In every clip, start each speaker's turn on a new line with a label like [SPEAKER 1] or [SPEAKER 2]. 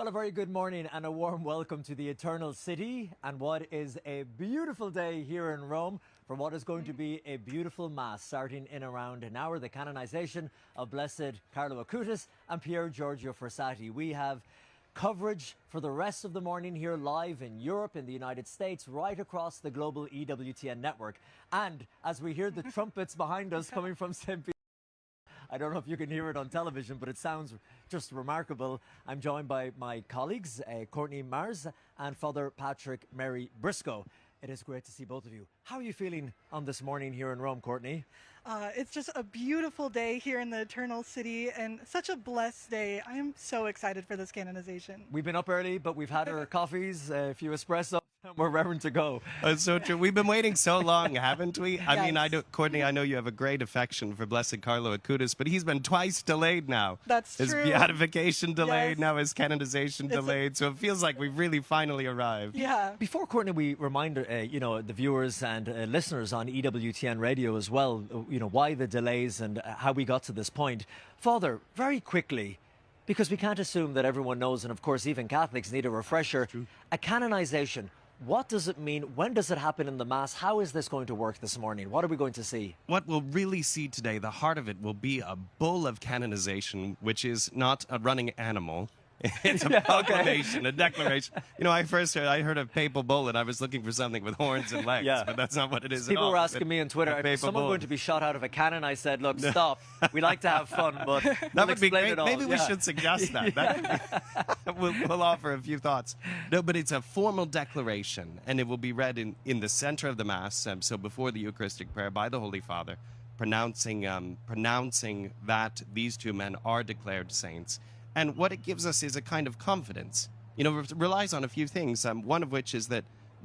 [SPEAKER 1] Well, a very good morning and a warm welcome to the Eternal City and what is a beautiful day here in Rome for what is going to be a beautiful Mass starting in around an hour, the canonization of Blessed Carlo Acutis and Pier Giorgio Frassati. We have coverage for the rest of the morning here live in Europe, in the United States, right across the global EWTN network. And as we hear the trumpets behind us coming from St. Peter, I don't know if you can hear it on television, but it sounds just remarkable. I'm joined by my colleagues, Courtney Mars and Father Patrick Mary Briscoe. It is great to see both of you. How are you feeling on this morning here in Rome, Courtney?
[SPEAKER 2] It's just a beautiful day here in the Eternal City and such a blessed day. I am so excited for this canonization.
[SPEAKER 1] We've been up early, but we've had our coffees, a few espresso. We're raring to go.
[SPEAKER 3] It's so true. We've been waiting so long, haven't we?
[SPEAKER 2] Yes.
[SPEAKER 3] I mean, Courtney, I know you have a great affection for Blessed Carlo Acutis, but he's been twice delayed now.
[SPEAKER 2] That's
[SPEAKER 3] his
[SPEAKER 2] true.
[SPEAKER 3] His beatification delayed,
[SPEAKER 2] Yes.
[SPEAKER 3] now his canonization delayed. So it feels like we've really finally arrived.
[SPEAKER 2] Yeah.
[SPEAKER 1] Before, Courtney, we remind the viewers and listeners on EWTN radio as well, why the delays and how we got to this point. Father, very quickly, because we can't assume that everyone knows, and of course even Catholics need a refresher, a canonization. What does it mean? When does it happen in the Mass? How is this going to work this morning? What are we going to see?
[SPEAKER 3] What we'll really see today, the heart of it, will be a bull of canonization, which is not a running animal. It's a proclamation, a declaration. I heard of papal bull and I was looking for something with horns and legs, but that's not what it is
[SPEAKER 1] People
[SPEAKER 3] at all.
[SPEAKER 1] were asking me on Twitter, is someone going to be shot out of a cannon? I said, look, stop. We like to have fun, but
[SPEAKER 3] that would be great.
[SPEAKER 1] It all.
[SPEAKER 3] Maybe we should suggest that. We'll offer a few thoughts. No, but it's a formal declaration, and it will be read in the center of the Mass, so before the Eucharistic prayer by the Holy Father, pronouncing that these two men are declared saints. And what it gives us is a kind of confidence. It relies on a few things, one of which is that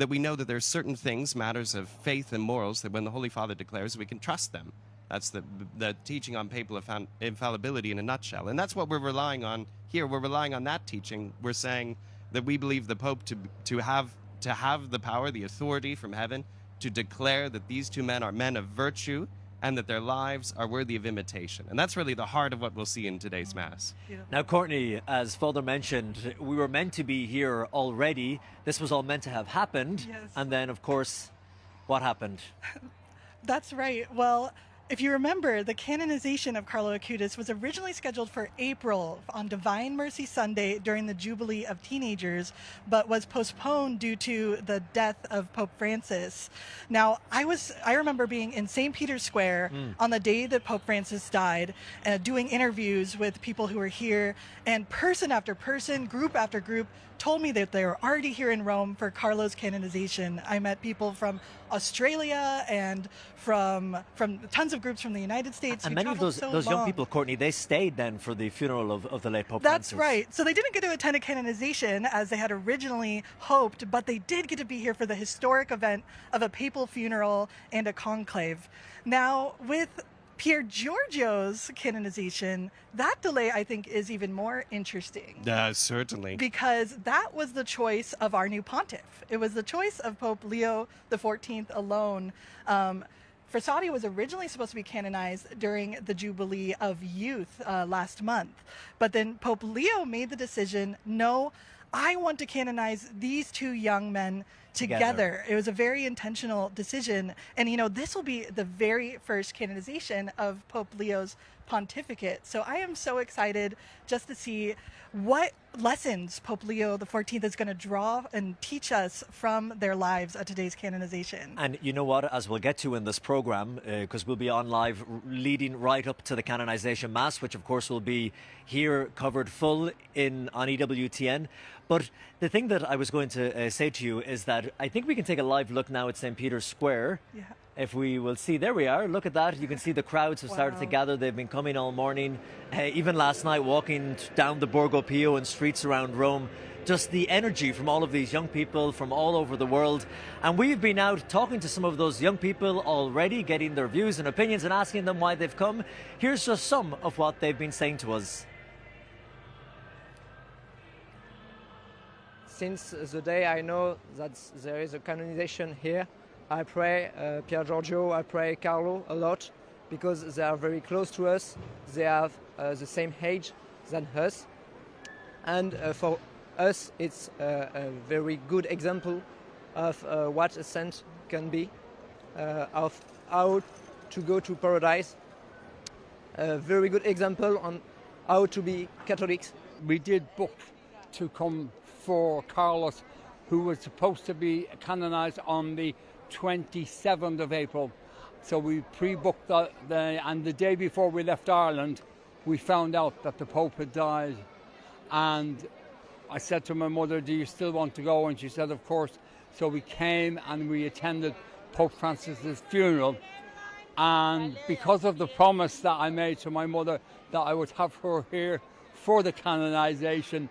[SPEAKER 3] we know that there are certain things, matters of faith and morals, that when the Holy Father declares, we can trust them. That's the teaching on papal infallibility in a nutshell. And that's what we're relying on here. We're relying on that teaching. We're saying that we believe the Pope to have the power, the authority from heaven, to declare that these two men are men of virtue, and that their lives are worthy of imitation. And that's really the heart of what we'll see in today's Mass.
[SPEAKER 1] Now, Courtney, as Father mentioned, we were meant to be here already. This was all meant to have happened.
[SPEAKER 2] Yes.
[SPEAKER 1] And then, of course, what happened?
[SPEAKER 2] That's right. Well, if you remember, the canonization of Carlo Acutis was originally scheduled for April on Divine Mercy Sunday during the Jubilee of Teenagers, but was postponed due to the death of Pope Francis. Now, I remember being in St. Peter's Square on the day that Pope Francis died, doing interviews with people who were here, and person after person, group after group, told me that they were already here in Rome for Carlo's canonization. I met people from Australia and from tons of groups from the United States.
[SPEAKER 1] And many of those young people, Courtney, they stayed then for the funeral of the late Pope Francis.
[SPEAKER 2] That's right. So they didn't get to attend a canonization as they had originally hoped, but they did get to be here for the historic event of a papal funeral and a conclave. Now, with Pier Giorgio's canonization, that delay, I think, is even more interesting.
[SPEAKER 3] Certainly.
[SPEAKER 2] Because that was the choice of our new pontiff. It was the choice of Pope Leo XIV alone. Frassati was originally supposed to be canonized during the Jubilee of Youth last month. But then Pope Leo made the decision, no, I want to canonize these two young men together. It was a very intentional decision. And, this will be the very first canonization of Pope Leo's pontificate. So I am so excited just to see what lessons Pope Leo XIV is going to draw and teach us from their lives at today's canonization.
[SPEAKER 1] And you know what, as we'll get to in this program, because we'll be on live leading right up to the Canonization Mass, which of course will be here covered full on EWTN. But the thing that I was going to say to you is that I think we can take a live look now at St. Peter's Square.
[SPEAKER 2] Yeah.
[SPEAKER 1] If we will see, there we are, look at that. You can see the crowds have started to gather. They've been coming all morning. Even last night, walking down the Borgo Pio and streets around Rome. Just the energy from all of these young people from all over the world. And we've been out talking to some of those young people already, getting their views and opinions and asking them why they've come. Here's just some of what they've been saying to us.
[SPEAKER 4] Since the day I know that there is a canonization here, I pray Pier Giorgio, I pray Carlo a lot, because they are very close to us. They have the same age than us. And for us, it's a very good example of what a saint can be, of how to go to paradise. A very good example on how to be Catholics.
[SPEAKER 5] We did book to come for Carlos, who was supposed to be canonized on the 27th of April. So we pre-booked and the day before we left Ireland, we found out that the Pope had died. And I said to my mother, do you still want to go? And she said, of course. So we came and we attended Pope Francis's funeral. And because of the promise that I made to my mother that I would have her here for the canonization,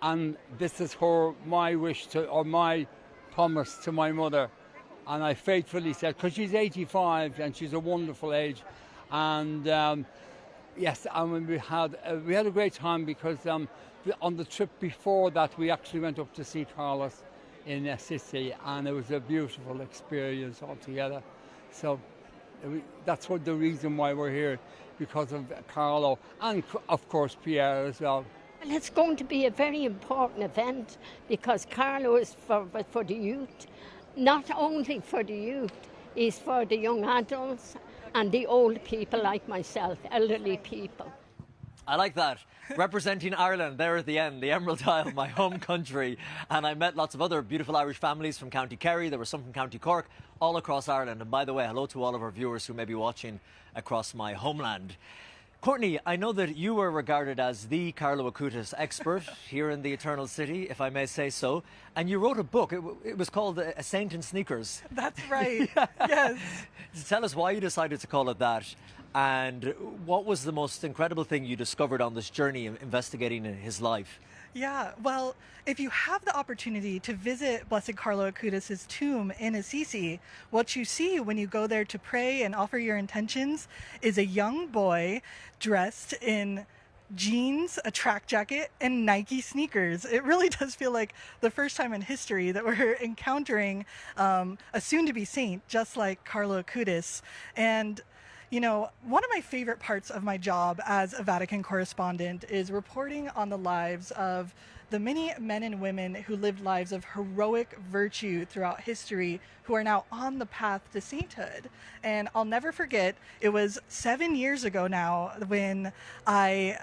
[SPEAKER 5] and this is my wish to, or my promise to my mother. And I faithfully said, because she's 85 and she's a wonderful age. And yes, I mean, we had a great time because on the trip before that, we actually went up to see Carlos in Assisi, and it was a beautiful experience altogether. So that's the reason why we're here, because of Carlo and, of course, Pierre as well.
[SPEAKER 6] And it's going to be a very important event because Carlo is for the youth. Not only for the youth, he's for the young adults and the old people like myself, elderly people.
[SPEAKER 1] I like that. Representing Ireland there at the end, the Emerald Isle, my home country. And I met lots of other beautiful Irish families from County Kerry. There were some from County Cork, all across Ireland. And by the way, hello to all of our viewers who may be watching across my homeland. Courtney, I know that you were regarded as the Carlo Acutis expert here in the Eternal City, if I may say so. And you wrote a book. It was called A Saint in Sneakers.
[SPEAKER 2] That's right. Yes.
[SPEAKER 1] Tell us why you decided to call it that. And what was the most incredible thing you discovered on this journey of investigating his life?
[SPEAKER 2] Yeah, well, if you have the opportunity to visit Blessed Carlo Acutis' tomb in Assisi, what you see when you go there to pray and offer your intentions is a young boy dressed in jeans, a track jacket, and Nike sneakers. It really does feel like the first time in history that we're encountering a soon-to-be saint just like Carlo Acutis. And you know, one of my favorite parts of my job as a Vatican correspondent is reporting on the lives of the many men and women who lived lives of heroic virtue throughout history who are now on the path to sainthood. And I'll never forget, it was 7 years ago now when I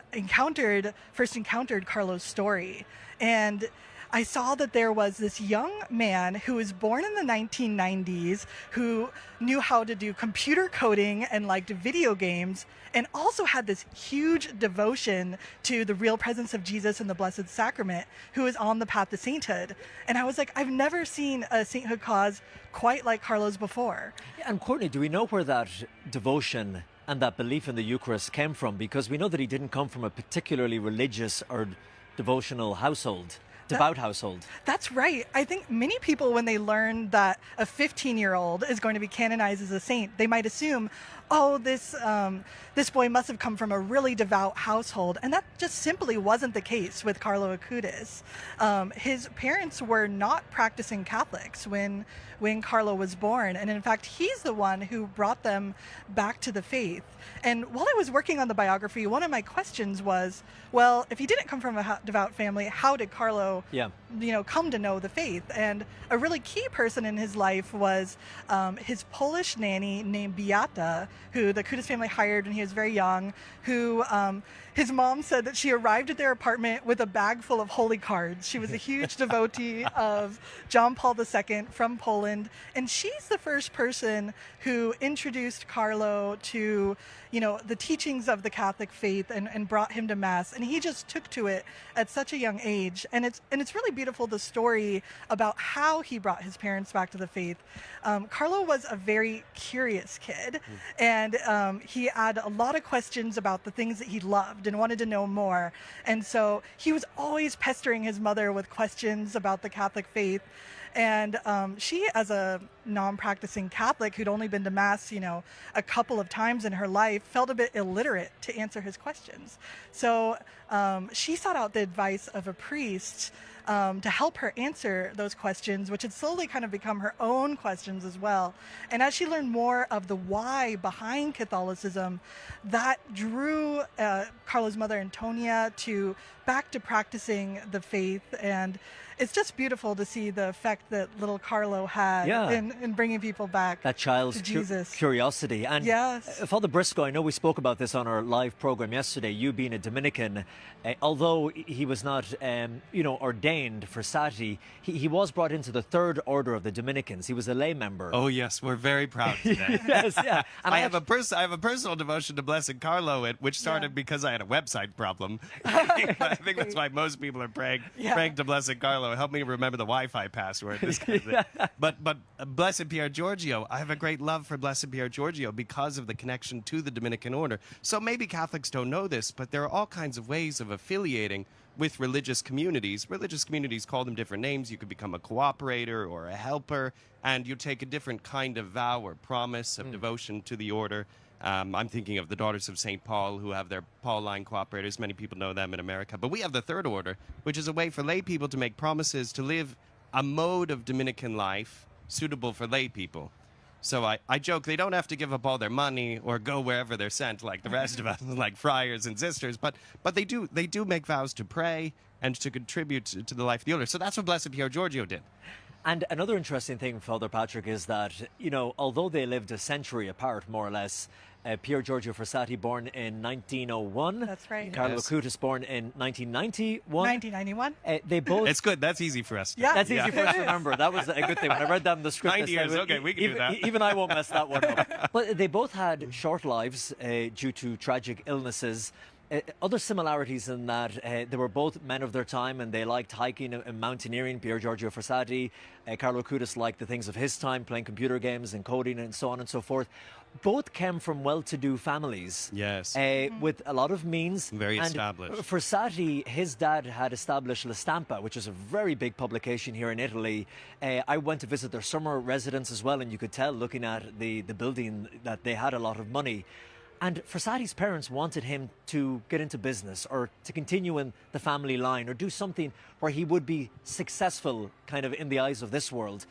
[SPEAKER 2] first encountered Carlo's story. And I saw that there was this young man who was born in the 1990s who knew how to do computer coding and liked video games, and also had this huge devotion to the real presence of Jesus in the Blessed Sacrament, who is on the path to sainthood. And I was like, I've never seen a sainthood cause quite like Carlo's before.
[SPEAKER 1] And Courtney, do we know where that devotion and that belief in the Eucharist came from? Because we know that he didn't come from a particularly religious or devotional household. Devout household.
[SPEAKER 2] That's right. I think many people, when they learn that a 15-year-old is going to be canonized as a saint, they might assume, oh, this boy must have come from a really devout household. And that just simply wasn't the case with Carlo Acutis. His parents were not practicing Catholics when Carlo was born. And in fact, he's the one who brought them back to the faith. And while I was working on the biography, one of my questions was, well, if he didn't come from a devout family, how did Carlo come to know the faith? And a really key person in his life was his Polish nanny named Beata, who the Acutis family hired when he was very young, who his mom said that she arrived at their apartment with a bag full of holy cards. She was a huge devotee of John Paul II from Poland, and she's the first person who introduced Carlo to the teachings of the Catholic faith and brought him to Mass, and he just took to it at such a young age. And it's really beautiful, the story about how he brought his parents back to the faith. Carlo was a very curious kid, and he had a lot of questions about the things that he loved and wanted to know more. And so he was always pestering his mother with questions about the Catholic faith. And she, as a non-practicing Catholic who'd only been to Mass, a couple of times in her life, felt a bit illiterate to answer his questions. So she sought out the advice of a priest to help her answer those questions, which had slowly kind of become her own questions as well. And as she learned more of the why behind Catholicism, that drew Carlo's mother, Antonia, back to practicing the faith. And it's just beautiful to see the effect that little Carlo had in bringing people back
[SPEAKER 1] that child's
[SPEAKER 2] to Jesus.
[SPEAKER 1] Curiosity. And
[SPEAKER 2] yes.
[SPEAKER 1] Father Briscoe, I know we spoke about this on our live program yesterday, you being a Dominican, although he was not ordained Frassati, he was brought into the Third Order of the Dominicans. He was a lay member.
[SPEAKER 3] Oh yes, we're very proud today.
[SPEAKER 1] Yes, yeah. And
[SPEAKER 3] I have a personal devotion to Blessed Carlo, which started because I had a website problem. I think that's why most people are praying to Blessed Carlo. Help me remember the Wi-Fi password. This kind of thing. But Blessed Pier Giorgio, I have a great love for Blessed Pier Giorgio because of the connection to the Dominican order. So maybe Catholics don't know this, but there are all kinds of ways of affiliating with religious communities. Religious communities call them different names. You could become a cooperator or a helper, and you take a different kind of vow or promise of devotion to the order. I'm thinking of the Daughters of St. Paul, who have their Pauline cooperators. Many people know them in America. But we have the Third Order, which is a way for lay people to make promises to live a mode of Dominican life suitable for lay people. So I joke they don't have to give up all their money or go wherever they're sent like the rest of us, like friars and sisters. But they do make vows to pray and to contribute to the life of the order. So that's what Blessed Pier Giorgio did.
[SPEAKER 1] And another interesting thing, Father Patrick, is that, although they lived a century apart, more or less, Pier Giorgio Frassati born in 1901.
[SPEAKER 2] That's right.
[SPEAKER 1] Carlo Acutis born in 1991.
[SPEAKER 2] 1991.
[SPEAKER 1] They both...
[SPEAKER 3] It's good. That's easy for us.
[SPEAKER 2] Yeah.
[SPEAKER 1] That's easy for us to remember. That was a good thing. When I read that in the script,
[SPEAKER 3] 90 years. Okay, we can do that.
[SPEAKER 1] Even I won't mess that one up. But they both had short lives due to tragic illnesses. Other similarities in that they were both men of their time and they liked hiking and mountaineering. Pier Giorgio Frassati, Carlo Acutis liked the things of his time, playing computer games and coding and so on and so forth. Both came from well-to-do families.
[SPEAKER 3] Yes.
[SPEAKER 1] With a lot of means.
[SPEAKER 3] Very
[SPEAKER 1] and
[SPEAKER 3] established.
[SPEAKER 1] Frassati, his dad had established La Stampa, which is a very big publication here in Italy. I went to visit their summer residence as well, and you could tell, looking at the building, that they had a lot of money. And Frassati's parents wanted him to get into business or to continue in the family line or do something where he would be successful kind of in the eyes of this world.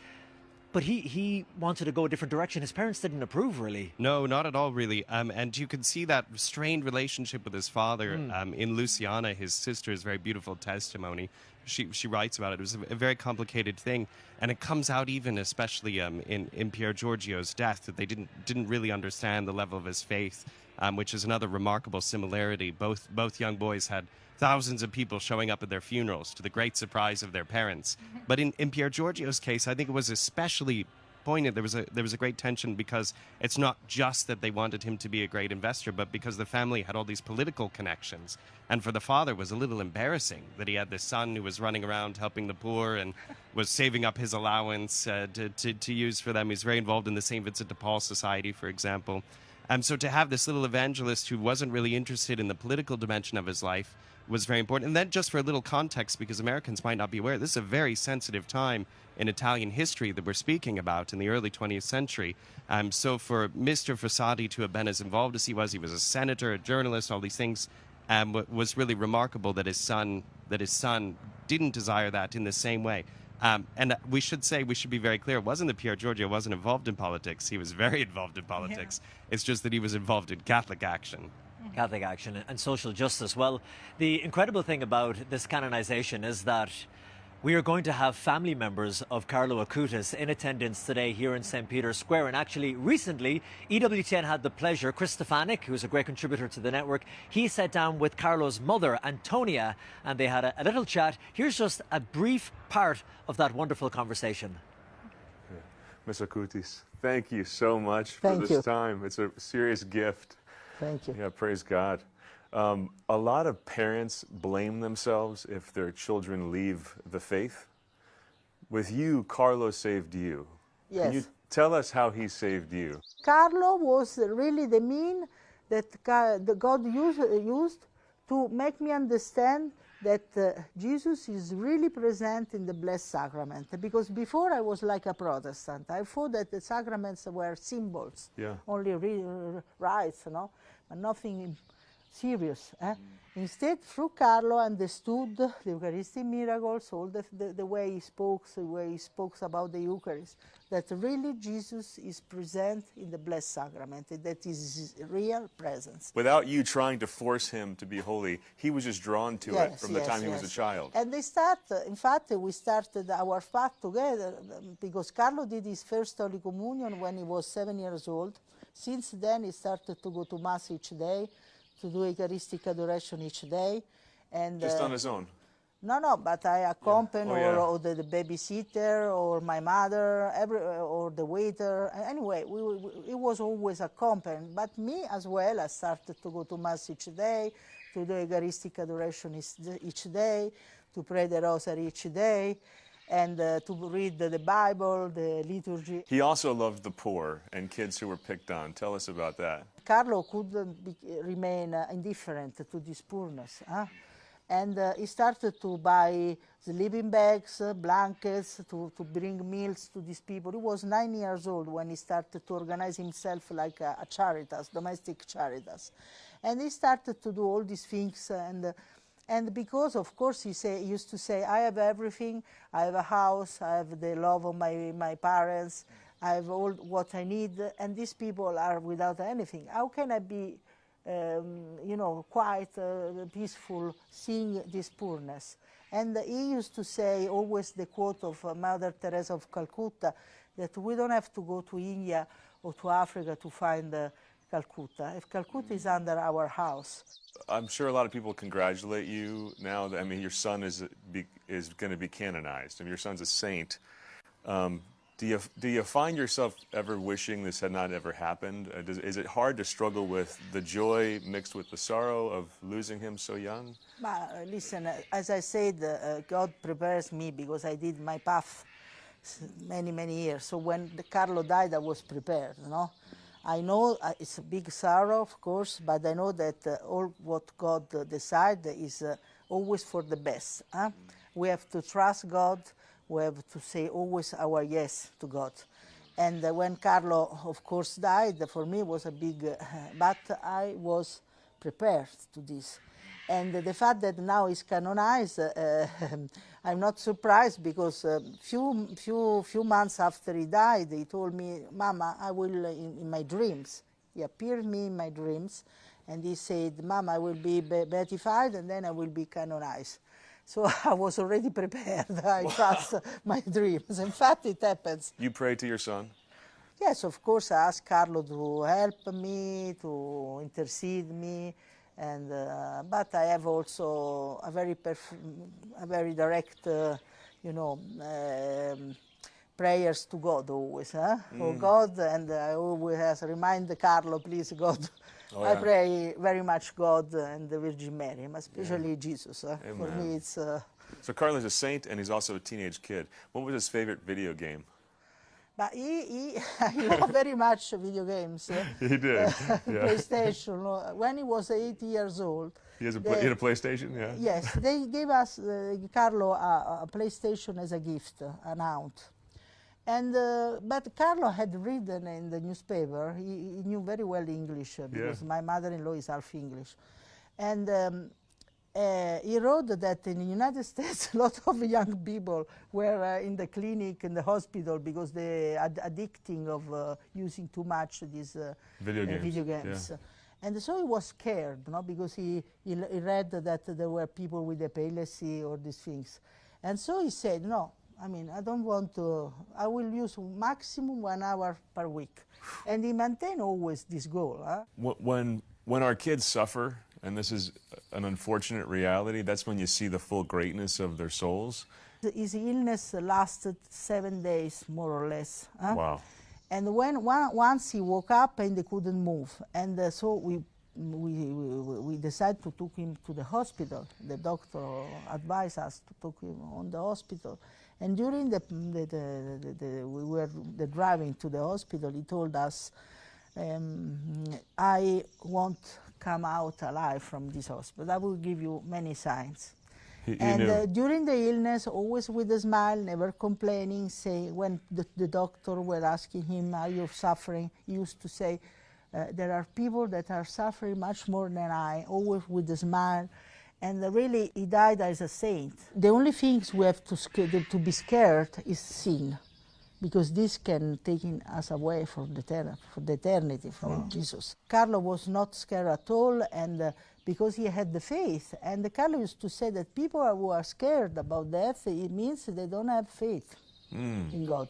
[SPEAKER 1] But he wanted to go a different direction. His parents didn't approve, really.
[SPEAKER 3] No, not at all, really. And you can see that strained relationship with his father in Luciana, his sister's very beautiful testimony. She writes about it. It was a very complicated thing. And it comes out even especially in Pier Giorgio's death, that they didn't really understand the level of his faith, which is another remarkable similarity. Both young boys had thousands of people showing up at their funerals to the great surprise of their parents. But in Pier Giorgio's case, I think it was especially poignant. There was a great tension because it's not just that they wanted him to be a great investor, but because the family had all these political connections. And for the father, it was a little embarrassing that he had this son who was running around helping the poor and was saving up his allowance to use for them. He's very involved in the St. Vincent de Paul Society, for example. So to have this little evangelist who wasn't really interested in the political dimension of his life was very important. And then just for a little context, because Americans might not be aware, this is a very sensitive time in Italian history that we're speaking about in the early 20th century. So for Mr. Frassati to have been as involved as he was a senator, a journalist, all these things, was really remarkable that his son didn't desire that in the same way. And we should be very clear, it wasn't that Pier Giorgio wasn't involved in politics. He was very involved in politics. Yeah. It's just that he was involved in Catholic action.
[SPEAKER 1] Catholic action and social justice. Well, the incredible thing about this canonization is that we are going to have family members of Carlo Acutis in attendance today here in St. Peter's Square. And actually, recently, EWTN had the pleasure, Chris Stefanik, who's a great contributor to the network, he sat down with Carlo's mother, Antonia, and they had a little chat. Here's just a brief part of that wonderful conversation.
[SPEAKER 7] Ms. Acutis, thank you so much for this time. It's a serious gift.
[SPEAKER 8] Thank you.
[SPEAKER 7] Yeah, praise God. A lot of parents blame themselves if their children leave the faith. With you, Carlo saved you.
[SPEAKER 8] Yes.
[SPEAKER 7] Can you tell us how he saved you?
[SPEAKER 8] Carlo was really the mean that God used to make me understand that Jesus is really present in the Blessed Sacrament. Because before I was like a Protestant. I thought that the sacraments were symbols, only rites, but nothing serious. Instead, through Carlo, I understood the Eucharistic miracles, all the way he spoke, about the Eucharist, that really Jesus is present in the Blessed Sacrament, that is his real presence.
[SPEAKER 7] Without you trying to force him to be holy, he was just drawn to it from the time he was a child.
[SPEAKER 8] And in fact, we started our path together because Carlo did his first Holy Communion when he was 7 years old. Since then, he started to go to Mass each day, to do Eucharistic adoration each day. And
[SPEAKER 7] just on his own?
[SPEAKER 8] No, but I accompany or the babysitter or my mother or the waiter. Anyway, it was always accompanied. But me as well, I started to go to Mass each day, to do Eucharistic adoration each day, to pray the Rosary each day, and to read the Bible, the liturgy.
[SPEAKER 7] He also loved the poor and kids who were picked on. Tell us about that.
[SPEAKER 8] Carlo couldn't remain indifferent to this poorness. And he started to buy sleeping bags, blankets, to bring meals to these people. He was 9 years old when he started to organize himself like a Caritas, domestic Caritas. And he started to do all these things. And because, of course, he used to say, I have everything. I have a house. I have the love of my parents. I have all what I need. And these people are without anything. How can I be quite peaceful, seeing this poorness? And he used to say always the quote of Mother Teresa of Calcutta, that we don't have to go to India or to Africa to find Calcutta. If Calcutta is under our house.
[SPEAKER 7] I'm sure a lot of people congratulate you now. Your son is going to be canonized. Your son's a saint. Do you find yourself ever wishing this had not ever happened? Is it hard to struggle with the joy mixed with the sorrow of losing him so young?
[SPEAKER 8] Listen, as I said, God prepares me because I did my path many, many years. So when Carlo died, I was prepared, I know it's a big sorrow, of course, but I know that all what God decides is always for the best. We have to trust God. We have to say always our yes to God. And when Carlo, of course, died, for me it was a big, but I was prepared to this. And the fact that now he's canonized, I'm not surprised because few months after he died, he told me, Mama, I will, in my dreams, he appeared me in my dreams, and he said, Mama, I will be beatified and then I will be canonized. So I was already prepared. I trust my dreams. In fact, it happens.
[SPEAKER 7] You pray to your son?
[SPEAKER 8] Yes, of course. I ask Carlo to help me, to intercede me, and but I have also a very direct, prayers to God always. Oh God, and I always remind Carlo, please, God. I pray very much God and the Virgin Mary, especially Jesus. For me, it's...
[SPEAKER 7] So Carlo's a saint, and he's also a teenage kid. What was his favorite video game?
[SPEAKER 8] But he loved very much video games.
[SPEAKER 7] He did,
[SPEAKER 8] PlayStation. When he was 8 years old.
[SPEAKER 7] He had a PlayStation, yeah?
[SPEAKER 8] Yes, they gave us, Carlo, a PlayStation as a gift, an aunt. And, but Carlo had written in the newspaper, he knew very well English because my mother-in-law is half English. And he wrote that in the United States a lot of young people were in the clinic, in the hospital, because they are addicting of using too much these video games. Yeah. And so he was scared, because he read that there were people with epilepsy or these things. And so he said, no, I don't want to, I will use maximum 1 hour per week. And he maintained always this goal.
[SPEAKER 7] When our kids suffer, and this is an unfortunate reality, that's when you see the full greatness of their souls.
[SPEAKER 8] His illness lasted 7 days, more or less.
[SPEAKER 7] Wow.
[SPEAKER 8] And once he woke up and he couldn't move. And so we decided to take him to the hospital. The doctor advised us to take him on the hospital. And during the driving to the hospital, he told us, I won't come out alive from this hospital. I will give you many signs.
[SPEAKER 7] He
[SPEAKER 8] And
[SPEAKER 7] knew.
[SPEAKER 8] during the illness, always with a smile, never complaining, say, when the doctor were asking him, are you suffering? He used to say, there are people that are suffering much more than I, always with a smile. And really, he died as a saint. The only things we have to be scared is sin, because this can take us away from the eternity, from Jesus. Carlo was not scared at all, and because he had the faith. And Carlo used to say that people who are scared about death, it means they don't have faith in God.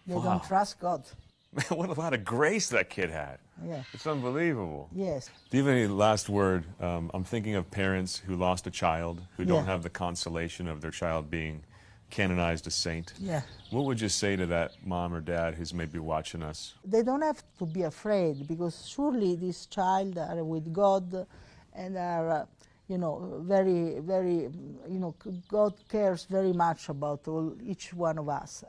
[SPEAKER 8] They don't trust God.
[SPEAKER 7] Man, what a lot of grace that kid had.
[SPEAKER 8] Yeah.
[SPEAKER 7] It's unbelievable.
[SPEAKER 8] Yes.
[SPEAKER 7] Do you have any last word? I'm thinking of parents who lost a child, who don't
[SPEAKER 8] Yeah.
[SPEAKER 7] have the consolation of their child being canonized a saint.
[SPEAKER 8] Yeah.
[SPEAKER 7] What would you say to that mom or dad who's maybe watching us?
[SPEAKER 8] They don't have to be afraid, because surely this child are with God and are, very, very, God cares very much about each one of us,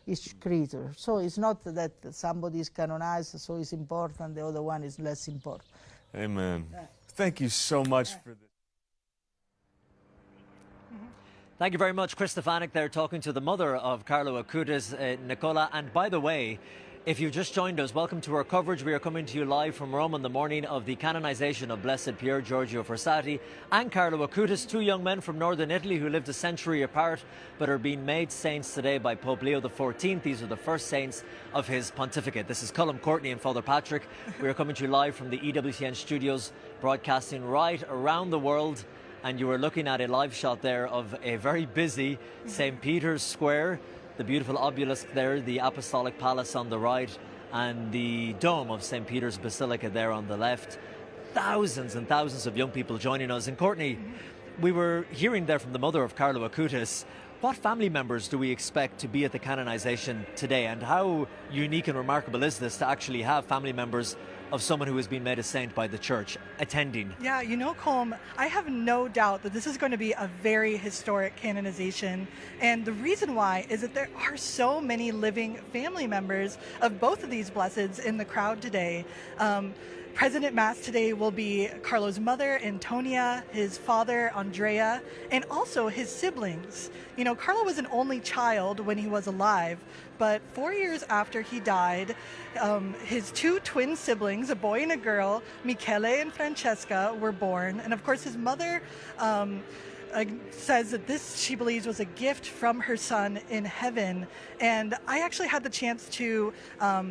[SPEAKER 8] each creature. So it's not that somebody is canonized, so it's important, the other one is less important.
[SPEAKER 7] Amen. Thank you so much for this.
[SPEAKER 1] Thank you very much, Chris Stefanik there, talking to the mother of Carlo Acutis, Nicola. And by the way, if you've just joined us, welcome to our coverage. We are coming to you live from Rome on the morning of the canonization of Blessed Pier Giorgio Frassati and Carlo Acutis, two young men from northern Italy who lived a century apart but are being made saints today by Pope Leo XIV. These are the first saints of his pontificate. This is Cullum Courtney and Father Patrick. We are coming to you live from the EWTN studios, broadcasting right around the world. And you were looking at a live shot there of a very busy St. Peter's Square, the beautiful obelisk there, the Apostolic Palace on the right, and the dome of St. Peter's Basilica there on the left. Thousands and thousands of young people joining us. And Courtney, we were hearing there from the mother of Carlo Acutis. What family members do we expect to be at the canonization today? And how unique and remarkable is this to actually have family members of someone who has been made a saint by the church attending?
[SPEAKER 2] Yeah, Colm, I have no doubt that this is going to be a very historic canonization. And the reason why is that there are so many living family members of both of these blesseds in the crowd today. President Mass today will be Carlo's mother, Antonia, his father, Andrea, and also his siblings. Carlo was an only child when he was alive, but 4 years after he died, his two twin siblings, a boy and a girl, Michele and Francesca, were born. And of course, his mother says that this, she believes, was a gift from her son in heaven. And I actually had the chance to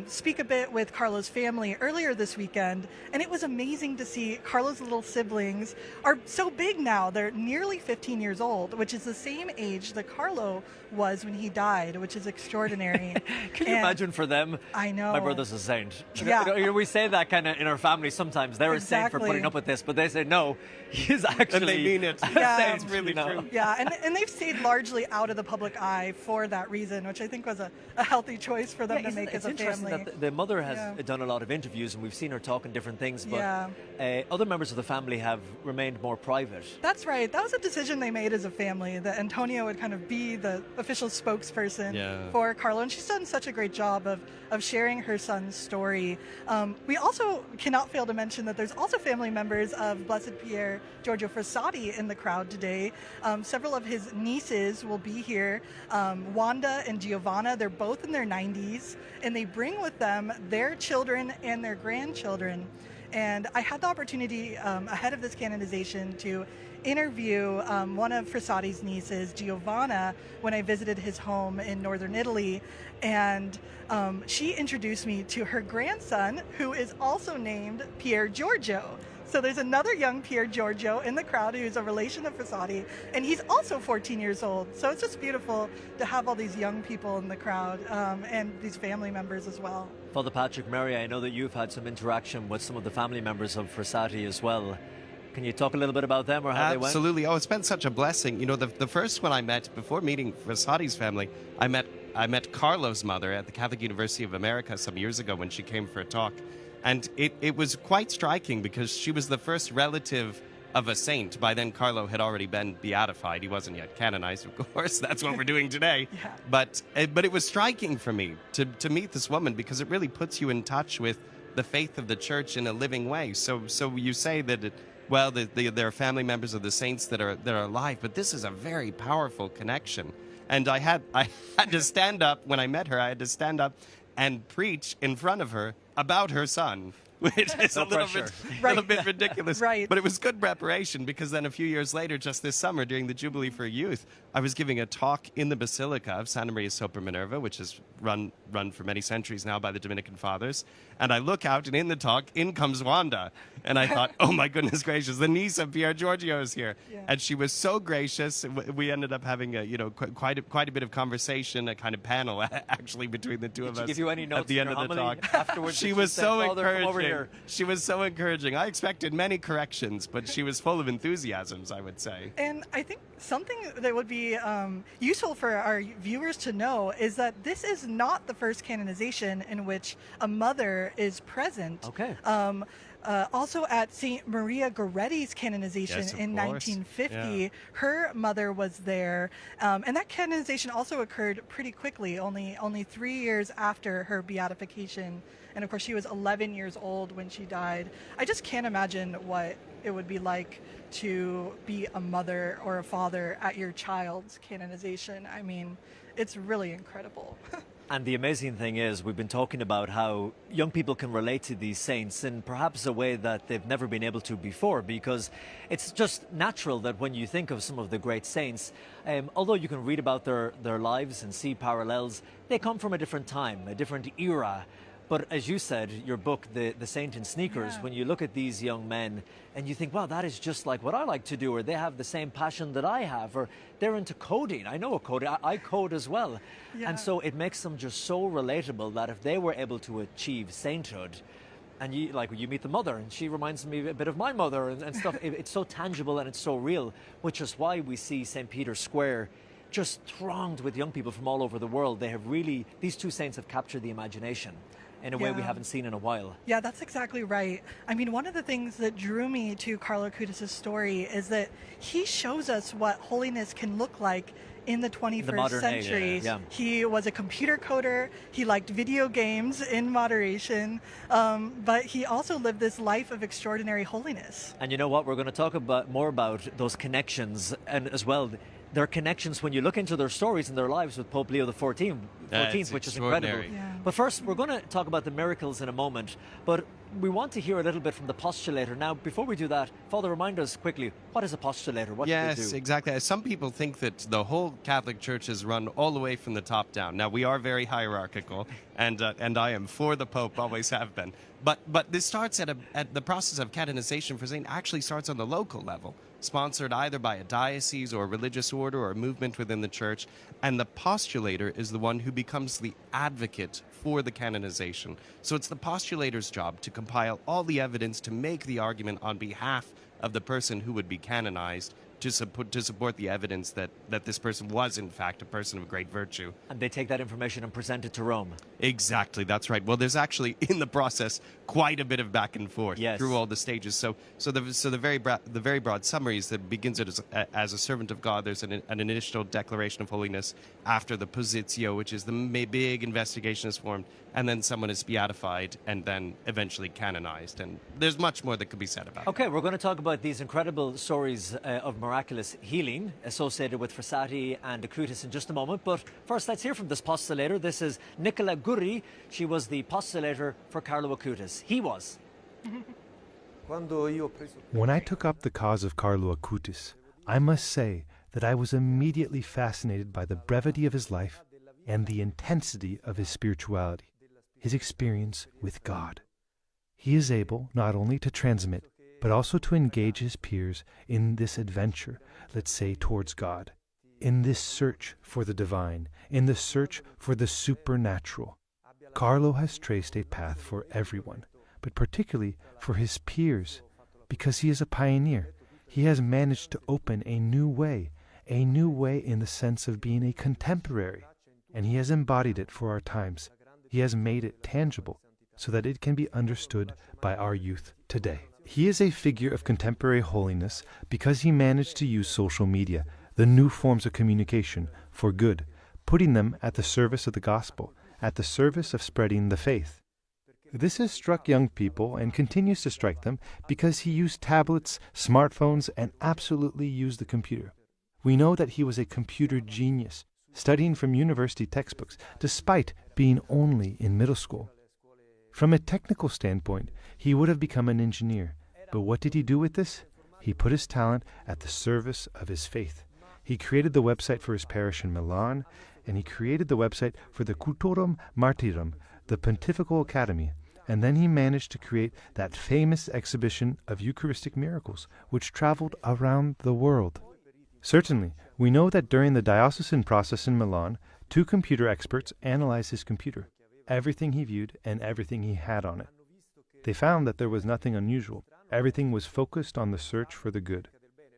[SPEAKER 2] speak a bit with Carlo's family earlier this weekend, and it was amazing to see Carlo's little siblings are so big now. They're nearly 15 years old, which is the same age that Carlo was when he died, which is extraordinary.
[SPEAKER 1] Can you imagine for them?
[SPEAKER 2] I know.
[SPEAKER 1] My brother's a saint.
[SPEAKER 2] Yeah.
[SPEAKER 1] We say that kind of in our family sometimes. They're a saint for putting up with this, but they say, no, he's actually
[SPEAKER 3] And they mean it.
[SPEAKER 2] Yeah.
[SPEAKER 3] It's really true.
[SPEAKER 2] Yeah, and they've stayed largely out of the public eye for that reason, which I think was a healthy choice for them to make as a
[SPEAKER 1] it's interesting
[SPEAKER 2] family.
[SPEAKER 1] that the mother has done a lot of interviews, and we've seen her talking different things, but
[SPEAKER 2] Yeah.
[SPEAKER 1] other members of the family have remained more private.
[SPEAKER 2] That's right. That was a decision they made as a family, that Antonia would kind of be the official spokesperson for Carlo, and she's done such a great job of sharing her son's story. We also cannot fail to mention that there's also family members of Blessed Pier Giorgio Frassati in the crowd today. Several of his nieces will be here. Wanda and Giovanna, they're both in their 90s, and they bring with them their children and their grandchildren. And I had the opportunity ahead of this canonization to interview one of Frassati's nieces, Giovanna, when I visited his home in northern Italy. And she introduced me to her grandson, who is also named Pier Giorgio. So there's another young Pier Giorgio in the crowd who's a relation of Frassati, and he's also 14 years old. So it's just beautiful to have all these young people in the crowd, and these family members as well.
[SPEAKER 1] Father Patrick, Mary, I know that you've had some interaction with some of the family members of Frassati as well. Can you talk a little bit about them or how they went?
[SPEAKER 3] Absolutely. Oh, it's been such a blessing. The first one I met, before meeting Frassati's family, I met Carlo's mother at the Catholic University of America some years ago when she came for a talk. And it was quite striking because she was the first relative of a saint. By then, Carlo had already been beatified. He wasn't yet canonized, of course. That's what we're doing today.
[SPEAKER 2] Yeah.
[SPEAKER 3] But it was striking for me to meet this woman because it really puts you in touch with the faith of the church in a living way. So you say that well, there are family members of the saints that are alive, but this is a very powerful connection. And I had to stand up, when I met her, I had to stand up and preach in front of her about her son, which is a little bit ridiculous.
[SPEAKER 2] Right.
[SPEAKER 3] But it was good preparation, because then a few years later, just this summer, during the Jubilee for Youth, I was giving a talk in the Basilica of Santa Maria Sopra Minerva, which is run for many centuries now by the Dominican Fathers. And I look out, and in the talk, in comes Wanda. And I thought, oh my goodness gracious, the niece of Pier Giorgio is here. Yeah. And she was so gracious. We ended up having quite a bit of conversation, a kind of panel actually between the two of us.
[SPEAKER 1] Did she give you any notes
[SPEAKER 3] at the end of the talk?
[SPEAKER 1] Afterwards,
[SPEAKER 3] she was so encouraging.
[SPEAKER 1] Here.
[SPEAKER 3] She was so encouraging. I expected many corrections, but she was full of enthusiasms, I would say.
[SPEAKER 2] And I think something that would be useful for our viewers to know is that this is not the first canonization in which a mother is present.
[SPEAKER 1] Okay.
[SPEAKER 2] Also at St. Maria Goretti's canonization in 1950, her mother was there. And that canonization also occurred pretty quickly, only 3 years after her beatification. And of course, she was 11 years old when she died. I just can't imagine what it would be like to be a mother or a father at your child's canonization. I mean, it's really incredible.
[SPEAKER 1] And the amazing thing is, we've been talking about how young people can relate to these saints in perhaps a way that they've never been able to before, because it's just natural that when you think of some of the great saints, although you can read about their lives and see parallels, they come from a different time, a different era. But as you said, your book, The Saint in Sneakers, when you look at these young men and you think, wow, that is just like what I like to do, or they have the same passion that I have, or they're into coding. I know coding. I code as well. Yeah. And so it makes them just so relatable that if they were able to achieve sainthood, and you meet the mother, and she reminds me a bit of my mother and stuff. It's so tangible and it's so real, which is why we see St. Peter's Square just thronged with young people from all over the world. These two saints have captured the imagination in a way we haven't seen in a while.
[SPEAKER 2] Yeah, that's exactly right. I mean, one of the things that drew me to Carlo Acutis' story is that he shows us what holiness can look like in the 21st century. He was a computer coder. He liked video games in moderation, but he also lived this life of extraordinary holiness.
[SPEAKER 1] And you know what? We're going to talk more about those connections, and as well, their connections when you look into their stories and their lives with Pope Leo XIV, which is incredible. Yeah. But first, we're going to talk about the miracles in a moment, but we want to hear a little bit from the Postulator. Now, before we do that, Father, remind us quickly, what is a Postulator? What do they do?
[SPEAKER 3] Yes, exactly. Some people think that the whole Catholic Church is run all the way from the top down. Now, we are very hierarchical, and I am for the Pope, always have been. But this starts at the process of canonization for Saint actually starts on the local level, sponsored either by a diocese or a religious order or a movement within the Church. And the Postulator is the one who becomes the advocate for the canonization. So it's the Postulator's job to compile all the evidence to make the argument on behalf of the person who would be canonized, to support the evidence that this person was, in fact, a person of great virtue.
[SPEAKER 1] And they take that information and present it to Rome.
[SPEAKER 3] Exactly, that's right. Well, there's actually, in the process, quite a bit of back and forth through all the stages. So the very broad summary is that it begins as a servant of God. There's an initial declaration of holiness after the positio, which is the big investigation is formed, and then someone is beatified and then eventually canonized. And there's much more that could be said about it.
[SPEAKER 1] Okay, we're going to talk about these incredible stories of miraculous healing associated with Frassati and Acutis in just a moment. But first, let's hear from this postulator. This is Nicola Gurri. She was the postulator for Carlo Acutis. He was.
[SPEAKER 9] When I took up the cause of Carlo Acutis, I must say that I was immediately fascinated by the brevity of his life and the intensity of his spirituality, his experience with God. He is able not only to transmit, but also to engage his peers in this adventure, let's say, towards God, in this search for the divine, in the search for the supernatural. Carlo has traced a path for everyone, but particularly for his peers, because he is a pioneer. He has managed to open a new way in the sense of being a contemporary, and he has embodied it for our times. He has made it tangible so that it can be understood by our youth today. He is a figure of contemporary holiness because he managed to use social media, the new forms of communication, for good, putting them at the service of the gospel, at the service of spreading the faith. This has struck young people and continues to strike them because he used tablets, smartphones, and absolutely used the computer. We know that he was a computer genius, studying from university textbooks, despite being only in middle school. From a technical standpoint, he would have become an engineer. But what did he do with this? He put his talent at the service of his faith. He created the website for his parish in Milan, and he created the website for the Cultorum Martyrum, the Pontifical Academy, and then he managed to create that famous exhibition of Eucharistic miracles, which traveled around the world. Certainly, we know that during the diocesan process in Milan, 2 computer experts analyzed his computer, everything he viewed and everything he had on it. They found that there was nothing unusual. Everything was focused on the search for the good.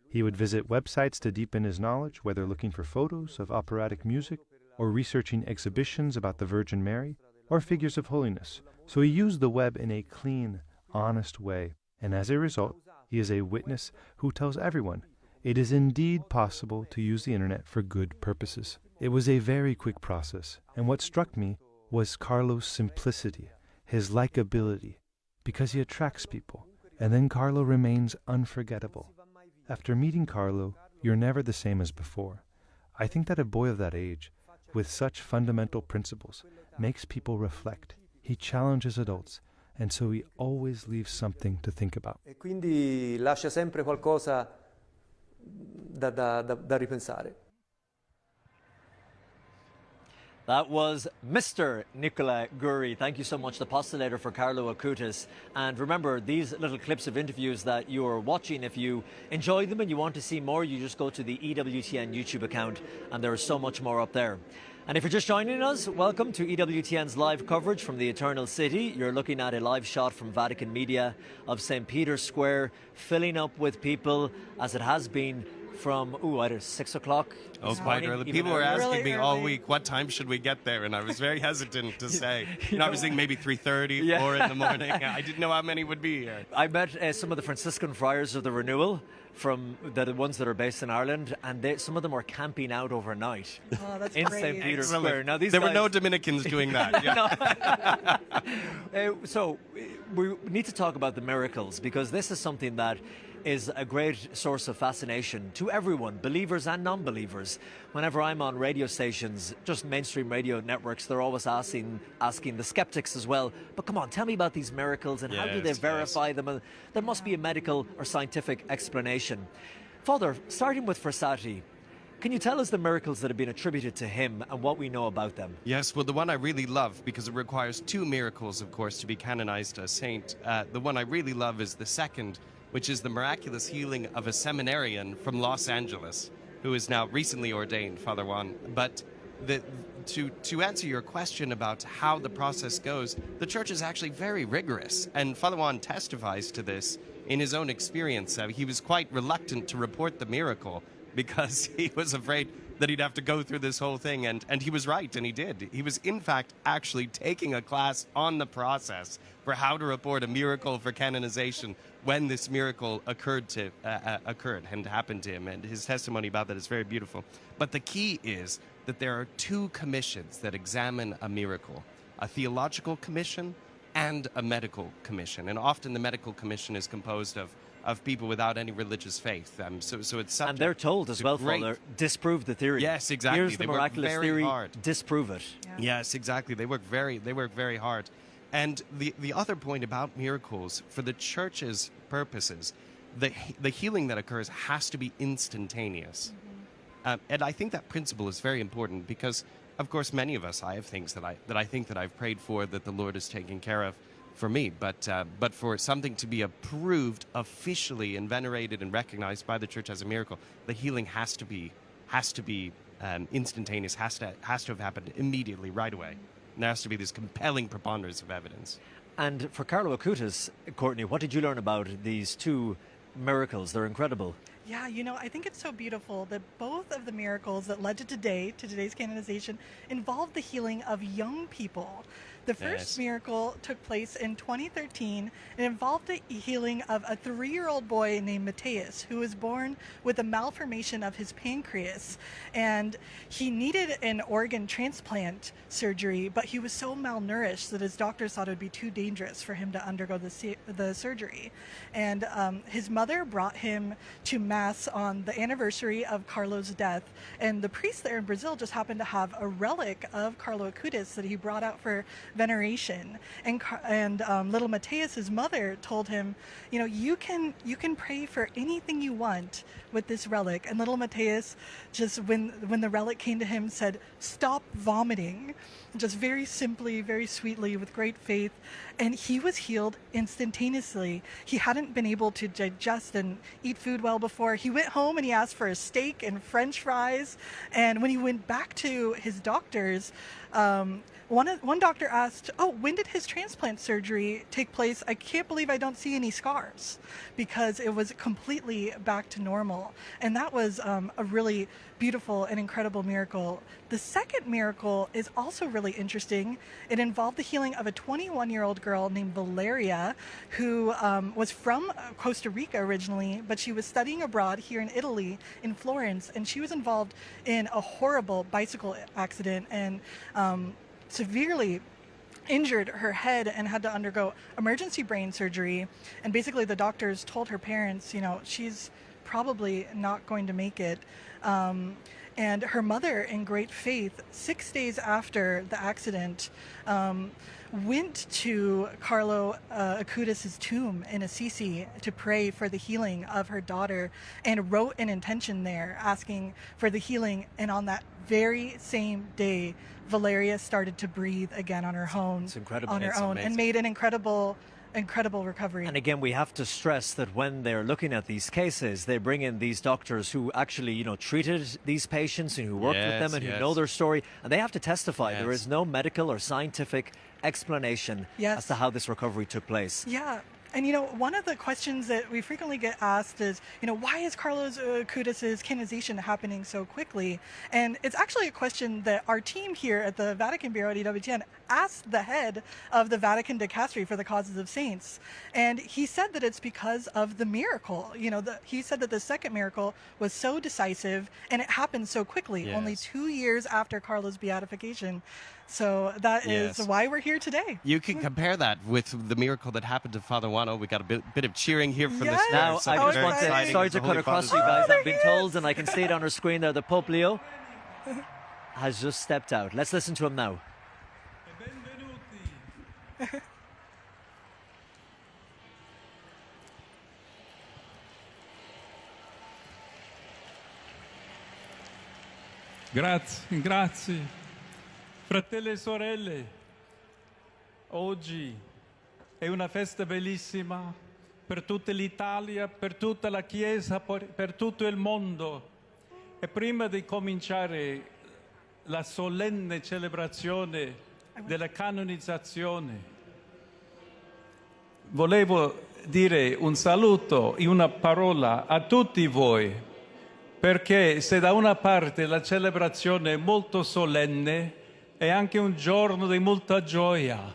[SPEAKER 9] He would visit websites to deepen his knowledge, whether looking for photos of operatic music, or researching exhibitions about the Virgin Mary, or figures of holiness. So he used the web in a clean, honest way, and as a result, he is a witness who tells everyone it is indeed possible to use the internet for good purposes. It was a very quick process, and what struck me was Carlo's simplicity, his likability, because he attracts people, and then Carlo remains unforgettable. After meeting Carlo, you're never the same as before. I think that a boy of that age, with such fundamental principles, makes people reflect. He challenges adults, and so he always leaves something to think about.
[SPEAKER 10] E quindi lascia sempre qualcosa da ripensare.
[SPEAKER 1] That was Mr. Nicola Guri. Thank you so much, the postulator for Carlo Acutis. And remember, these little clips of interviews that you are watching, if you enjoy them and you want to see more, you just go to the EWTN YouTube account, and there is so much more up there. And if you're just joining us, welcome to EWTN's live coverage from the Eternal City. You're looking at a live shot from Vatican Media of St. Peter's Square, filling up with people as it has been from, I don't know, 6 o'clock.
[SPEAKER 3] Oh, quite early. People were asking me all week, what time should we get there? And I was very hesitant to say. I was thinking maybe 3:30, 4 in the morning. I didn't know how many would be here.
[SPEAKER 1] I met some of the Franciscan friars of the Renewal, from the ones that are based in Ireland, and some of them are camping out overnight in St. Peter's Square. Now,
[SPEAKER 3] there were no Dominicans doing that. Yeah.
[SPEAKER 1] So we need to talk about the miracles, because this is something that is a great source of fascination to everyone, believers and non-believers. Whenever I'm on radio stations, just mainstream radio networks, they're always asking the skeptics as well, but come on, tell me about these miracles and how do they verify them? There must be a medical or scientific explanation. Father, starting with Frassati, can you tell us the miracles that have been attributed to him and what we know about them?
[SPEAKER 3] Yes, well, the one I really love, because it requires 2 miracles, of course, to be canonized a saint. The one I really love is the second, which is the miraculous healing of a seminarian from Los Angeles, who is now recently ordained, Father Juan. But to answer your question about how the process goes, the Church is actually very rigorous, and Father Juan testifies to this in his own experience. He was quite reluctant to report the miracle because he was afraid that he'd have to go through this whole thing, and he was right, and he did. He was, in fact, actually taking a class on the process for how to report a miracle for canonization when this miracle occurred and happened to him, and his testimony about that is very beautiful. But the key is that there are 2 commissions that examine a miracle, a theological commission and a medical commission, and often the medical commission is composed of people without any religious faith. So it's subject.
[SPEAKER 1] And they're told as well, Father, disprove the theory.
[SPEAKER 3] Yes, exactly.
[SPEAKER 1] Here's the miraculous theory,
[SPEAKER 3] hard.
[SPEAKER 1] Disprove it.
[SPEAKER 3] Yeah. Yes, exactly. They work very hard. And the other point about miracles, for the Church's purposes, the healing that occurs has to be instantaneous. Mm-hmm. And I think that principle is very important because, of course, many of us, I have things that I think that I've prayed for that the Lord is taking care of for me. But for something to be approved officially and venerated and recognized by the Church as a miracle, the healing has to be instantaneous, has to have happened immediately, right away. And there has to be this compelling preponderance of evidence.
[SPEAKER 1] And for Carlo Acutis, Courtney, what did you learn about these 2 miracles? They're incredible.
[SPEAKER 2] Yeah, I think it's so beautiful that both of the miracles that led to today's canonization, involved the healing of young people. The first miracle took place in 2013 and involved the healing of a 3-year-old boy named Matthias, who was born with a malformation of his pancreas. And he needed an organ transplant surgery, but he was so malnourished that his doctors thought it would be too dangerous for him to undergo the surgery. And his mother brought him to Mass on the anniversary of Carlo's death. And the priest there in Brazil just happened to have a relic of Carlo Acutis that he brought out for veneration. And little Matthias's mother told him, you know, you can pray for anything you want with this relic. And little Matthias, just when the relic came to him, said, "Stop vomiting," just very simply, very sweetly, with great faith. And he was healed instantaneously. He hadn't been able to digest and eat food well before. He went home and he asked for a steak and French fries. And when he went back to his doctors, one doctor asked, "Oh, when did his transplant surgery take place? I can't believe I don't see any scars," because it was completely back to normal. And that was a really beautiful and incredible miracle. The second miracle is also really interesting. It involved the healing of a 21-year-old girl named Valeria, who was from Costa Rica originally, but she was studying abroad here in Italy, in Florence, and she was involved in a horrible bicycle accident and severely injured her head and had to undergo emergency brain surgery. And basically the doctors told her parents, you know, she's probably not going to make it. And her mother, in great faith, 6 days after the accident, went to Carlo Acutis' tomb in Assisi to pray for the healing of her daughter and wrote an intention there asking for the healing. And on that very same day, Valeria started to breathe again on her own, and made an incredible recovery.
[SPEAKER 1] And again, we have to stress that when they're looking at these cases, they bring in these doctors who actually, you know, treated these patients and who worked with them and who know their story, and they have to testify. There is no medical or scientific explanation as to how this recovery took place.
[SPEAKER 2] Yeah. And, you know, one of the questions that we frequently get asked is, you know, why is Carlo Acutis' canonization happening so quickly? And it's actually a question that our team here at the Vatican Bureau at EWTN asked the head of the Vatican Dicastery for the Causes of Saints. And he said that it's because of the miracle. You know, he said that the second miracle was so decisive and it happened so quickly, only 2 years after Carlo's beatification. So that is why we're here today.
[SPEAKER 3] You can compare that with the miracle that happened to Father Wano. We got a bit of cheering here from the
[SPEAKER 1] Now,
[SPEAKER 3] square.
[SPEAKER 1] I just want to, sorry to cut across you guys. I've been told, and I can see it on our screen there, that Pope Leo has just stepped out. Let's listen to him now.
[SPEAKER 11] Grazie. Fratelli e sorelle, oggi è una festa bellissima per tutta l'Italia, per tutta la Chiesa, per tutto il mondo. E prima di cominciare la solenne celebrazione della canonizzazione, volevo dire un saluto e una parola a tutti voi, perché se da una parte la celebrazione è molto solenne, è anche un giorno di molta gioia,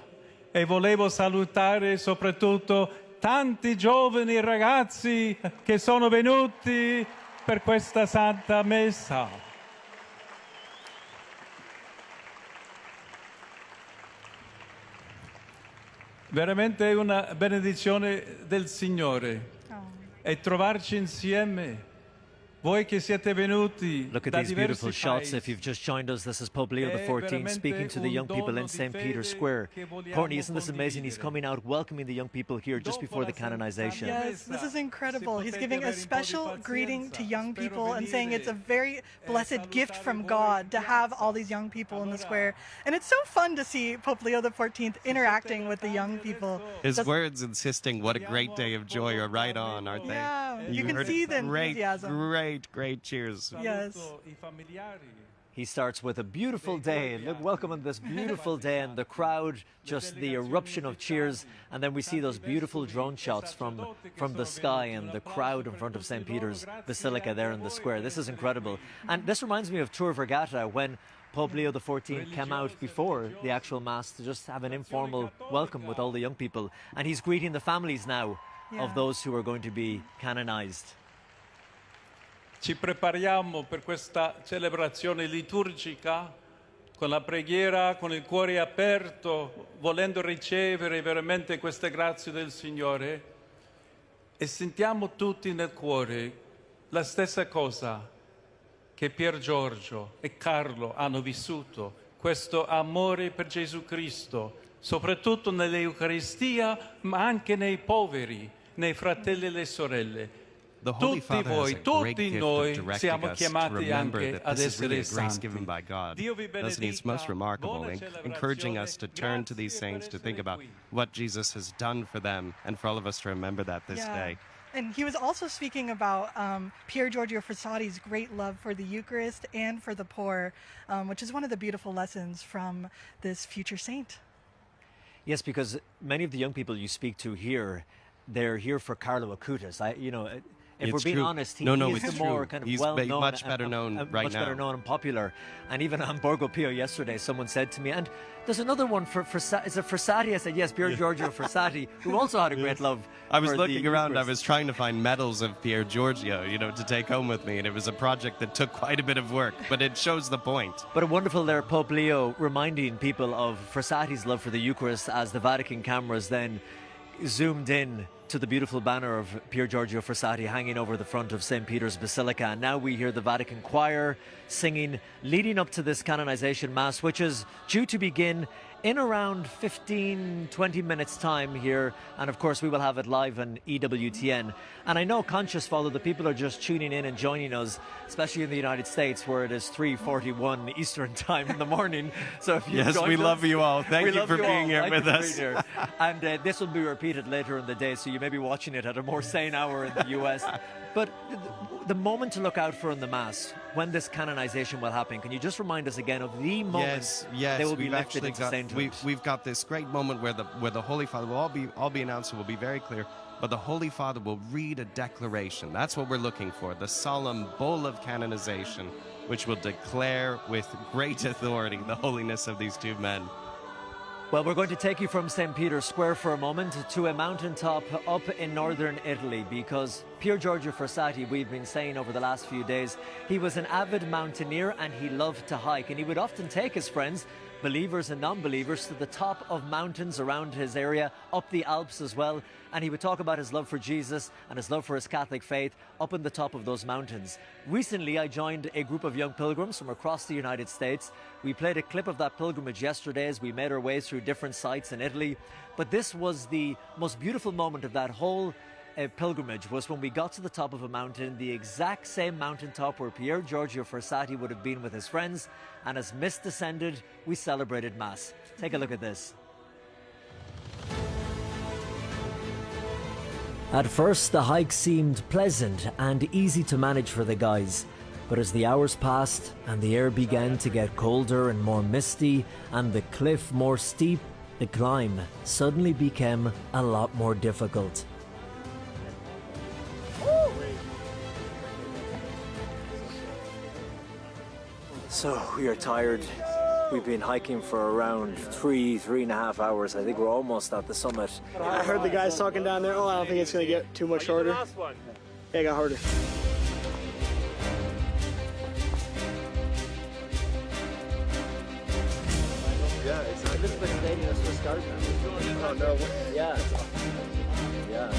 [SPEAKER 11] e volevo salutare soprattutto tanti giovani ragazzi che sono venuti per questa Santa Messa. Veramente è una benedizione del Signore e trovarci insieme. Voi che siete venuti
[SPEAKER 1] Look at
[SPEAKER 11] da
[SPEAKER 1] these beautiful
[SPEAKER 11] diversi
[SPEAKER 1] shots.
[SPEAKER 11] paesi.
[SPEAKER 1] If you've just joined us, this is Pope Leo XIV speaking to the young people in St. Peter's Square. Courtney, isn't this amazing? He's coming out welcoming the young people here just before the canonization.
[SPEAKER 2] Yes, this is incredible. He's giving a special greeting to young people and saying it's a very blessed gift from God to have all these young people in the square. And it's so fun to see Pope Leo XIV interacting with the young people.
[SPEAKER 3] His words insisting what a great day of joy are right on, aren't they?
[SPEAKER 2] Yeah, you can see the enthusiasm.
[SPEAKER 3] Great cheers.
[SPEAKER 2] Yes.
[SPEAKER 1] He starts with a beautiful day. Look, welcome on this beautiful day, and the crowd, just the eruption of cheers. And then we see those beautiful drone shots from the sky and the crowd in front of St. Peter's Basilica there in the square. This is incredible. And this reminds me of Tor Vergata, when Pope Leo XIV came out before the actual Mass to just have an informal welcome with all the young people. And he's greeting the families now of those who are going to be canonized.
[SPEAKER 11] Ci prepariamo per questa celebrazione liturgica con la preghiera, con il cuore aperto, volendo ricevere veramente queste grazie del Signore, e sentiamo tutti nel cuore la stessa cosa che Pier Giorgio e Carlo hanno vissuto, questo amore per Gesù Cristo, soprattutto nell'Eucaristia, ma anche nei poveri, nei fratelli e le sorelle.
[SPEAKER 3] The Holy
[SPEAKER 11] Tutti
[SPEAKER 3] Father
[SPEAKER 11] voi,
[SPEAKER 3] has a great
[SPEAKER 11] tutti
[SPEAKER 3] gift
[SPEAKER 11] noi
[SPEAKER 3] of directing
[SPEAKER 11] siamo
[SPEAKER 3] us to
[SPEAKER 11] chiamati
[SPEAKER 3] remember
[SPEAKER 11] anche
[SPEAKER 3] that
[SPEAKER 11] ad
[SPEAKER 3] this is really
[SPEAKER 11] essere
[SPEAKER 3] a grace
[SPEAKER 11] santi.
[SPEAKER 3] given by God.
[SPEAKER 11] Dio vi
[SPEAKER 3] Doesn't he? It's most
[SPEAKER 11] benedica,
[SPEAKER 3] remarkable,
[SPEAKER 11] buona
[SPEAKER 3] encouraging us to turn to these
[SPEAKER 11] celebrazione,
[SPEAKER 3] saints, to
[SPEAKER 11] grazie
[SPEAKER 3] think
[SPEAKER 11] per
[SPEAKER 3] about
[SPEAKER 11] essere qui.
[SPEAKER 3] what Jesus has done for them, and for all of us to remember that this day.
[SPEAKER 2] And he was also speaking about Pier Giorgio Frassati's great love for the Eucharist and for the poor, which is one of the beautiful lessons from this future saint.
[SPEAKER 1] Yes, because many of the young people you speak to here, they're here for Carlo Acutis. If we're being honest, he is the more kind of
[SPEAKER 3] He's
[SPEAKER 1] well-known,
[SPEAKER 3] much better known right
[SPEAKER 1] much
[SPEAKER 3] now.
[SPEAKER 1] better known and popular. And even on Borgo Pio yesterday, someone said to me, and there's another one for is it Frassati? I said, yes, Pier Giorgio Frassati, who also had a great love.
[SPEAKER 3] I was
[SPEAKER 1] for
[SPEAKER 3] looking
[SPEAKER 1] the
[SPEAKER 3] around, I
[SPEAKER 1] Eucharist.
[SPEAKER 3] was trying to find medals of Pier Giorgio, to take home with me, and it was a project that took quite a bit of work, but it shows the point.
[SPEAKER 1] But a wonderful there, Pope Leo reminding people of Frassati's love for the Eucharist as the Vatican cameras then zoomed in to the beautiful banner of Pier Giorgio Frassati hanging over the front of St. Peter's Basilica. And now we hear the Vatican choir singing, leading up to this Canonization Mass, which is due to begin in around 15-20 minutes time here, and of course we will have it live on EWTN. And I know, conscious Father, the people are just tuning in and joining us, especially in the United States, where it is 3:41 Eastern time in the morning. So if you
[SPEAKER 3] Yes, we love you all. Thank you for being here with us.
[SPEAKER 1] And this will be repeated later in the day, so you may be watching it at a more sane hour in the US. But the moment to look out for in the Mass, when this canonization will happen, can you just remind us again of the moment
[SPEAKER 3] yes,
[SPEAKER 1] they will be
[SPEAKER 3] we've
[SPEAKER 1] lifted
[SPEAKER 3] actually
[SPEAKER 1] into
[SPEAKER 3] got,
[SPEAKER 1] sainthood?
[SPEAKER 3] we've got this great moment where the Holy Father will all be announced. It will be very clear, but the Holy Father will read a declaration. That's what we're looking for, the solemn bull of canonization, which will declare with great authority the holiness of these two men.
[SPEAKER 1] Well, we're going to take you from St. Peter's Square for a moment to a mountaintop up in northern Italy, because Pier Giorgio Frassati, we've been saying over the last few days, he was an avid mountaineer and he loved to hike, and he would often take his friends, believers and non-believers, to the top of mountains around his area, up the Alps as well, and he would talk about his love for Jesus and his love for his Catholic faith up in the top of those mountains. Recently, I joined a group of young pilgrims from across the United States. We played a clip of that pilgrimage yesterday as we made our way through different sites in Italy, but this was the most beautiful moment of that whole pilgrimage, was when we got to the top of a mountain, the exact same mountaintop where Pier Giorgio Frassati would have been with his friends, and as mist descended, we celebrated Mass. Take a look at this. At first, the hike seemed pleasant and easy to manage for the guys, but as the hours passed and the air began to get colder and more misty and the cliff more steep, the climb suddenly became a lot more difficult. So we are tired. We've been hiking for around 3.5 hours. I think we're almost at the summit.
[SPEAKER 12] I heard the guys talking down there. Oh, I don't think it's going to get too much harder. Yeah, it got harder.
[SPEAKER 13] Yeah, it's not good for stadium. It's just start now. Oh no. Yeah. Yeah.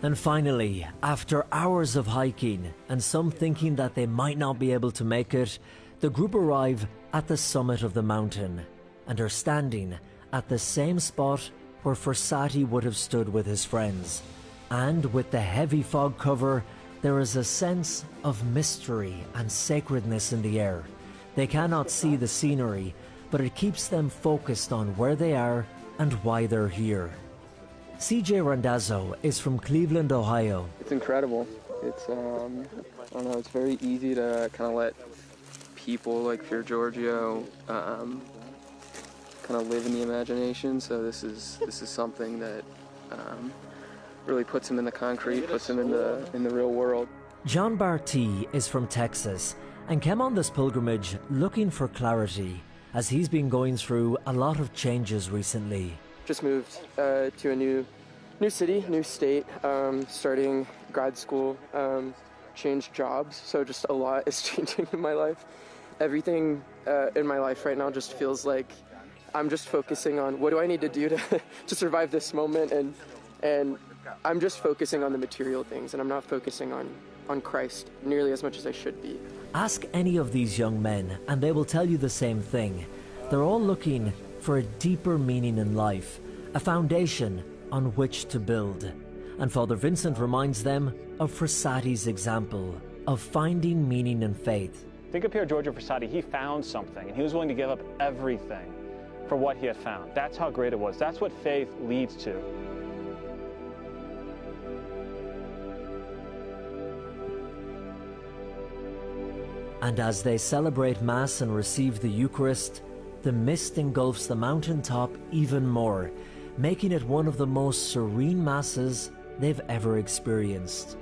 [SPEAKER 1] And finally, after hours of hiking and some thinking that they might not be able to make it, the group arrive at the summit of the mountain and are standing at the same spot where Frassati would have stood with his friends. And with the heavy fog cover, there is a sense of mystery and sacredness in the air. They cannot see the scenery, but it keeps them focused on where they are and why they're here. CJ Randazzo is from Cleveland, Ohio.
[SPEAKER 14] It's incredible. It's, I don't know, it's very easy to kind of let people like Pier Giorgio kind of live in the imagination. So this is something that really puts him in the concrete, puts him in the real world.
[SPEAKER 1] John Barty is from Texas and came on this pilgrimage looking for clarity, as he's been going through a lot of changes recently.
[SPEAKER 14] Just moved to a new city, new state, starting grad school, changed jobs, so just a lot is changing in my life. Everything in my life right now just feels like I'm just focusing on what do I need to do to survive this moment, and I'm just focusing on the material things, and I'm not focusing on Christ nearly as much as I should be.
[SPEAKER 1] Ask any of these young men and they will tell you the same thing. They're all looking for a deeper meaning in life, a foundation on which to build. And Father Vincent reminds them of Frassati's example of finding meaning in faith.
[SPEAKER 15] Think of Pier Giorgio Frassati. He found something, and he was willing to give up everything for what he had found. That's how great it was. That's what faith leads to.
[SPEAKER 1] And as they celebrate Mass and receive the Eucharist, the mist engulfs the mountaintop even more, making it one of the most serene Masses they've ever experienced.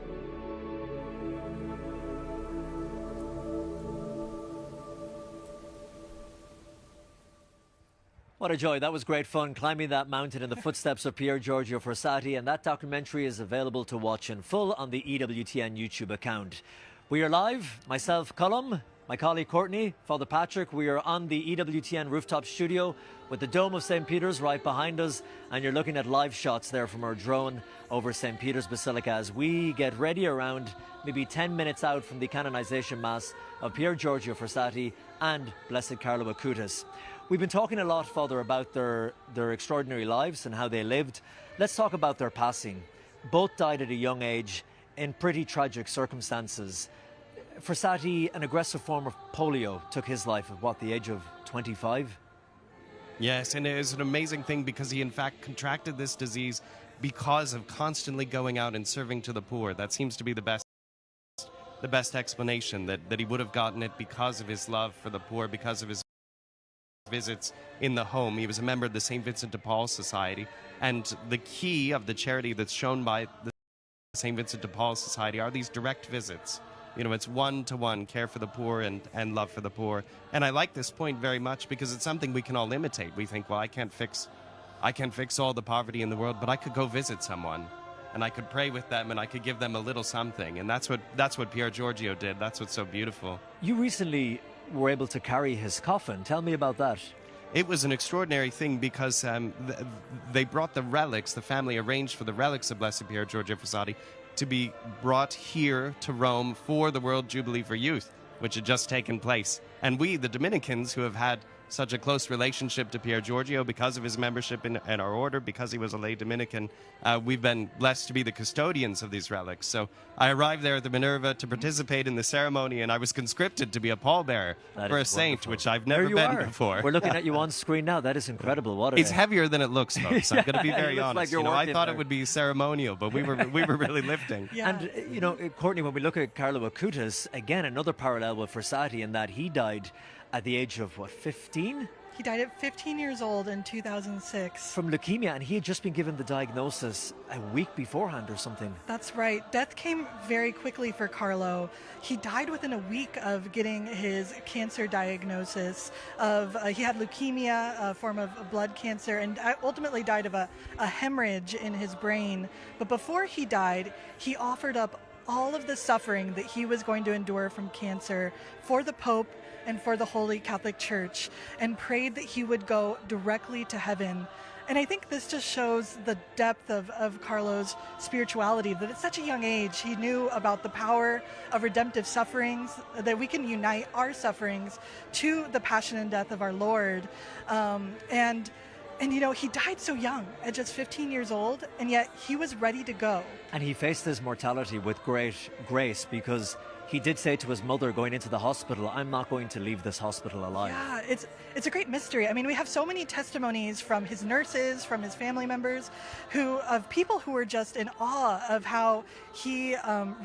[SPEAKER 1] What a joy. That was great fun, climbing that mountain in the footsteps of Pier Giorgio Frassati, and that documentary is available to watch in full on the EWTN YouTube account. We are live, myself, Colum, my colleague Courtney, Father Patrick. We are on the EWTN rooftop studio with the Dome of St. Peter's right behind us, and you're looking at live shots there from our drone over St. Peter's Basilica as we get ready around maybe 10 minutes out from the Canonization Mass of Pier Giorgio Frassati and Blessed Carlo Acutis. We've been talking a lot, Father, about their extraordinary lives and how they lived. Let's talk about their passing. Both died at a young age in pretty tragic circumstances. Frassati, an aggressive form of polio, took his life at what, the age of 25?
[SPEAKER 3] Yes, and it is an amazing thing because he in fact contracted this disease because of constantly going out and serving to the poor. That seems to be the best explanation, that he would have gotten it because of his love for the poor, because of his visits in the home. He was a member of the St. Vincent de Paul Society, and the key of the charity that's shown by the St. Vincent de Paul Society are these direct visits. You know, it's one-to-one care for the poor and love for the poor. And I like this point very much because it's something we can all imitate. We think, well, I can't fix all the poverty in the world, but I could go visit someone and I could pray with them and I could give them a little something. And that's what Pier Giorgio did. That's what's so beautiful.
[SPEAKER 1] You recently were able to carry his coffin. Tell me about that.
[SPEAKER 3] It was an extraordinary thing because they brought the relics, the family arranged for the relics of Blessed Pier Giorgio Frassati to be brought here to Rome for the World Jubilee for Youth, which had just taken place. And we, the Dominicans, who have had such a close relationship to Pier Giorgio because of his membership in our order, because he was a lay Dominican, we've been blessed to be the custodians of these relics. So I arrived there at the Minerva to participate in the ceremony, and I was conscripted to be a pallbearer for a saint, which I've never been before.
[SPEAKER 1] We're looking at you on screen now. That is incredible.
[SPEAKER 3] It's heavier than it looks, folks. I'm going to be very honest.
[SPEAKER 1] Like
[SPEAKER 3] I thought it would be ceremonial, but we were really lifting.
[SPEAKER 2] Yeah.
[SPEAKER 1] And, Courtney, when we look at Carlo Acutis, again, another parallel with Frassati in that he died at the age of, what, 15?
[SPEAKER 2] He died at 15 years old in 2006.
[SPEAKER 1] From leukemia, and he had just been given the diagnosis a week beforehand or something.
[SPEAKER 2] That's right. Death came very quickly for Carlo. He died within a week of getting his cancer diagnosis. He had leukemia, a form of blood cancer, and ultimately died of a hemorrhage in his brain. But before he died, he offered up all of the suffering that he was going to endure from cancer for the Pope and for the Holy Catholic Church, and prayed that he would go directly to heaven. And I think this just shows the depth of Carlo's spirituality, that at such a young age he knew about the power of redemptive sufferings, that we can unite our sufferings to the passion and death of our Lord. And he died so young, at just 15 years old, and yet he was ready to go.
[SPEAKER 1] And he faced his mortality with great grace, because he did say to his mother going into the hospital, I'm not going to leave this hospital alive.
[SPEAKER 2] Yeah, it's a great mystery. I mean, we have so many testimonies from his nurses, from his family members, of people who were just in awe of how he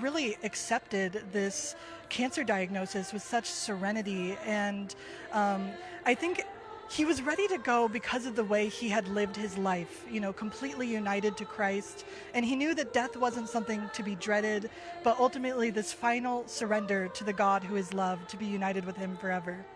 [SPEAKER 2] really accepted this cancer diagnosis with such serenity. And I think he was ready to go because of the way he had lived his life, completely united to Christ. And he knew that death wasn't something to be dreaded, but ultimately this final surrender to the God who is love, to be united with him forever.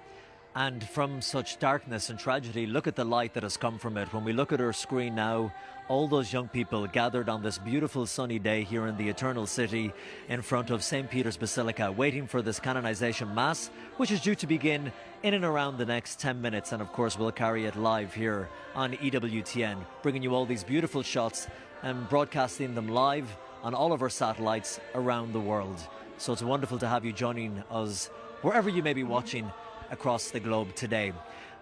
[SPEAKER 1] And from such darkness and tragedy, look at the light that has come from it. When we look at our screen now, all those young people gathered on this beautiful sunny day here in the Eternal City in front of St. Peter's Basilica, waiting for this Canonization Mass, which is due to begin in and around the next 10 minutes. And of course, we'll carry it live here on EWTN, bringing you all these beautiful shots and broadcasting them live on all of our satellites around the world. So it's wonderful to have you joining us wherever you may be watching across the globe today.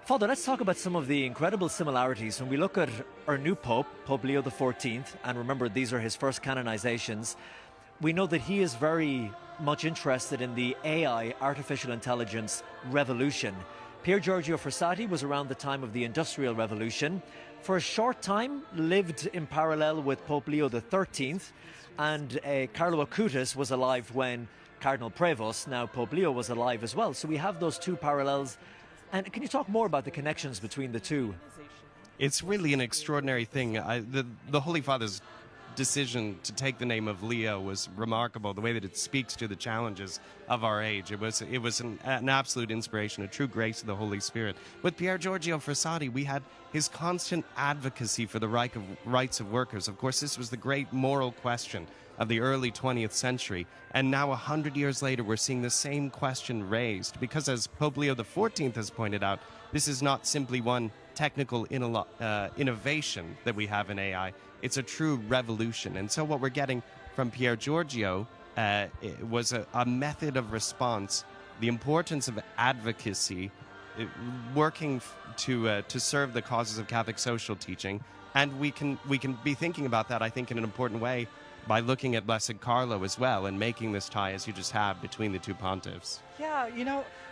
[SPEAKER 1] Father, let's talk about some of the incredible similarities when we look at our new Pope, Pope Leo XIV, and remember these are his first canonizations. We know that he is very much interested in the AI, artificial intelligence revolution. Pier Giorgio Frassati was around the time of the Industrial Revolution. For a short time, lived in parallel with Pope Leo XIII, and Carlo Acutis was alive when Cardinal Prevost, now Pope Leo, was alive as well. So we have those two parallels. And can you talk more about the connections between the two?
[SPEAKER 3] It's really an extraordinary thing. The Holy Father's decision to take the name of Leo was remarkable, the way that it speaks to the challenges of our age. It was an absolute inspiration, a true grace of the Holy Spirit. With Pier Giorgio Frassati, we had his constant advocacy for the rights of workers. Of course, this was the great moral question of the early 20th century. And now, 100 years later, we're seeing the same question raised. Because as Pope Leo XIV has pointed out, this is not simply one technical innovation that we have in AI. It's a true revolution. And so what we're getting from Pier Giorgio was a method of response, the importance of advocacy, working to serve the causes of Catholic social teaching. And we can be thinking about that, I think, in an important way by looking at Blessed Carlo as well and making this tie, as you just have, between the two pontiffs.
[SPEAKER 2] Yeah,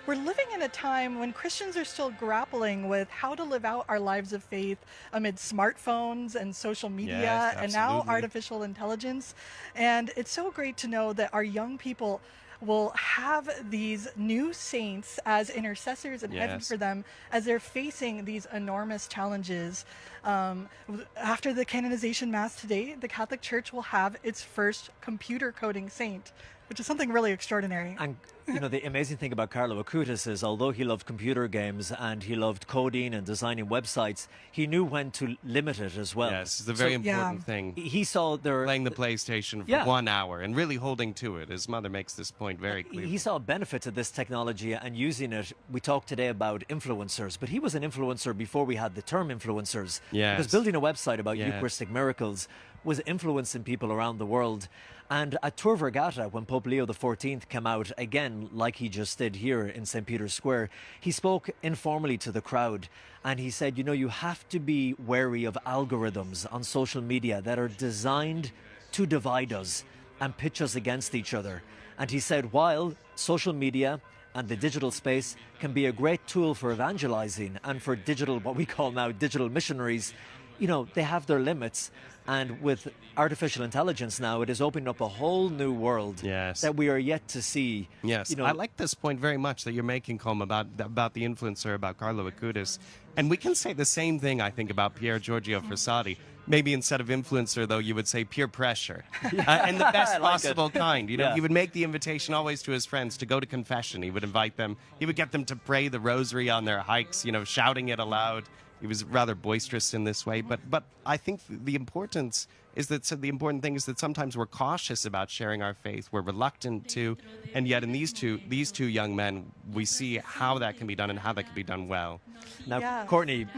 [SPEAKER 2] we're living in a time when Christians are still grappling with how to live out our lives of faith amid smartphones and social media,
[SPEAKER 3] yes,
[SPEAKER 2] and now artificial intelligence. And it's so great to know that our young people will have these new saints as intercessors in heaven for them as they're facing these enormous challenges. After the Canonization Mass today, the Catholic Church will have its first computer coding saint, which is something really extraordinary.
[SPEAKER 1] And the amazing thing about Carlo Acutis is, although he loved computer games and he loved coding and designing websites, he knew when to limit it as well.
[SPEAKER 3] Yes, it's a very important thing.
[SPEAKER 1] He saw
[SPEAKER 3] playing the PlayStation for 1 hour and really holding to it. His mother makes this point very clearly.
[SPEAKER 1] He saw a benefit to this technology and using it. We talked today about influencers, but he was an influencer before we had the term influencers.
[SPEAKER 3] Yes.
[SPEAKER 1] Because building a website about Eucharistic miracles was influencing people around the world. And at Tor Vergata, when Pope Leo XIV came out, again, like he just did here in St. Peter's Square, he spoke informally to the crowd. And he said, you have to be wary of algorithms on social media that are designed to divide us and pitch us against each other. And he said, while social media and the digital space can be a great tool for evangelizing and for digital, what we call now digital missionaries, they have their limits. And with artificial intelligence now, it is opening up a whole new world that we are yet to see.
[SPEAKER 3] Yes, I like this point very much that you're making, Colm, about the influencer, about Carlo Acutis. And we can say the same thing, I think, about Pier Giorgio Frassati. Maybe instead of influencer, though, you would say peer pressure. And the best possible kind. He would make the invitation always to his friends to go to confession. He would invite them. He would get them to pray the rosary on their hikes, shouting it aloud. He was rather boisterous in this way, but I think the important thing is that sometimes we're cautious about sharing our faith. We're reluctant to, and yet in these two young men, we see how that can be done and how that can be done well.
[SPEAKER 1] Now, Courtney,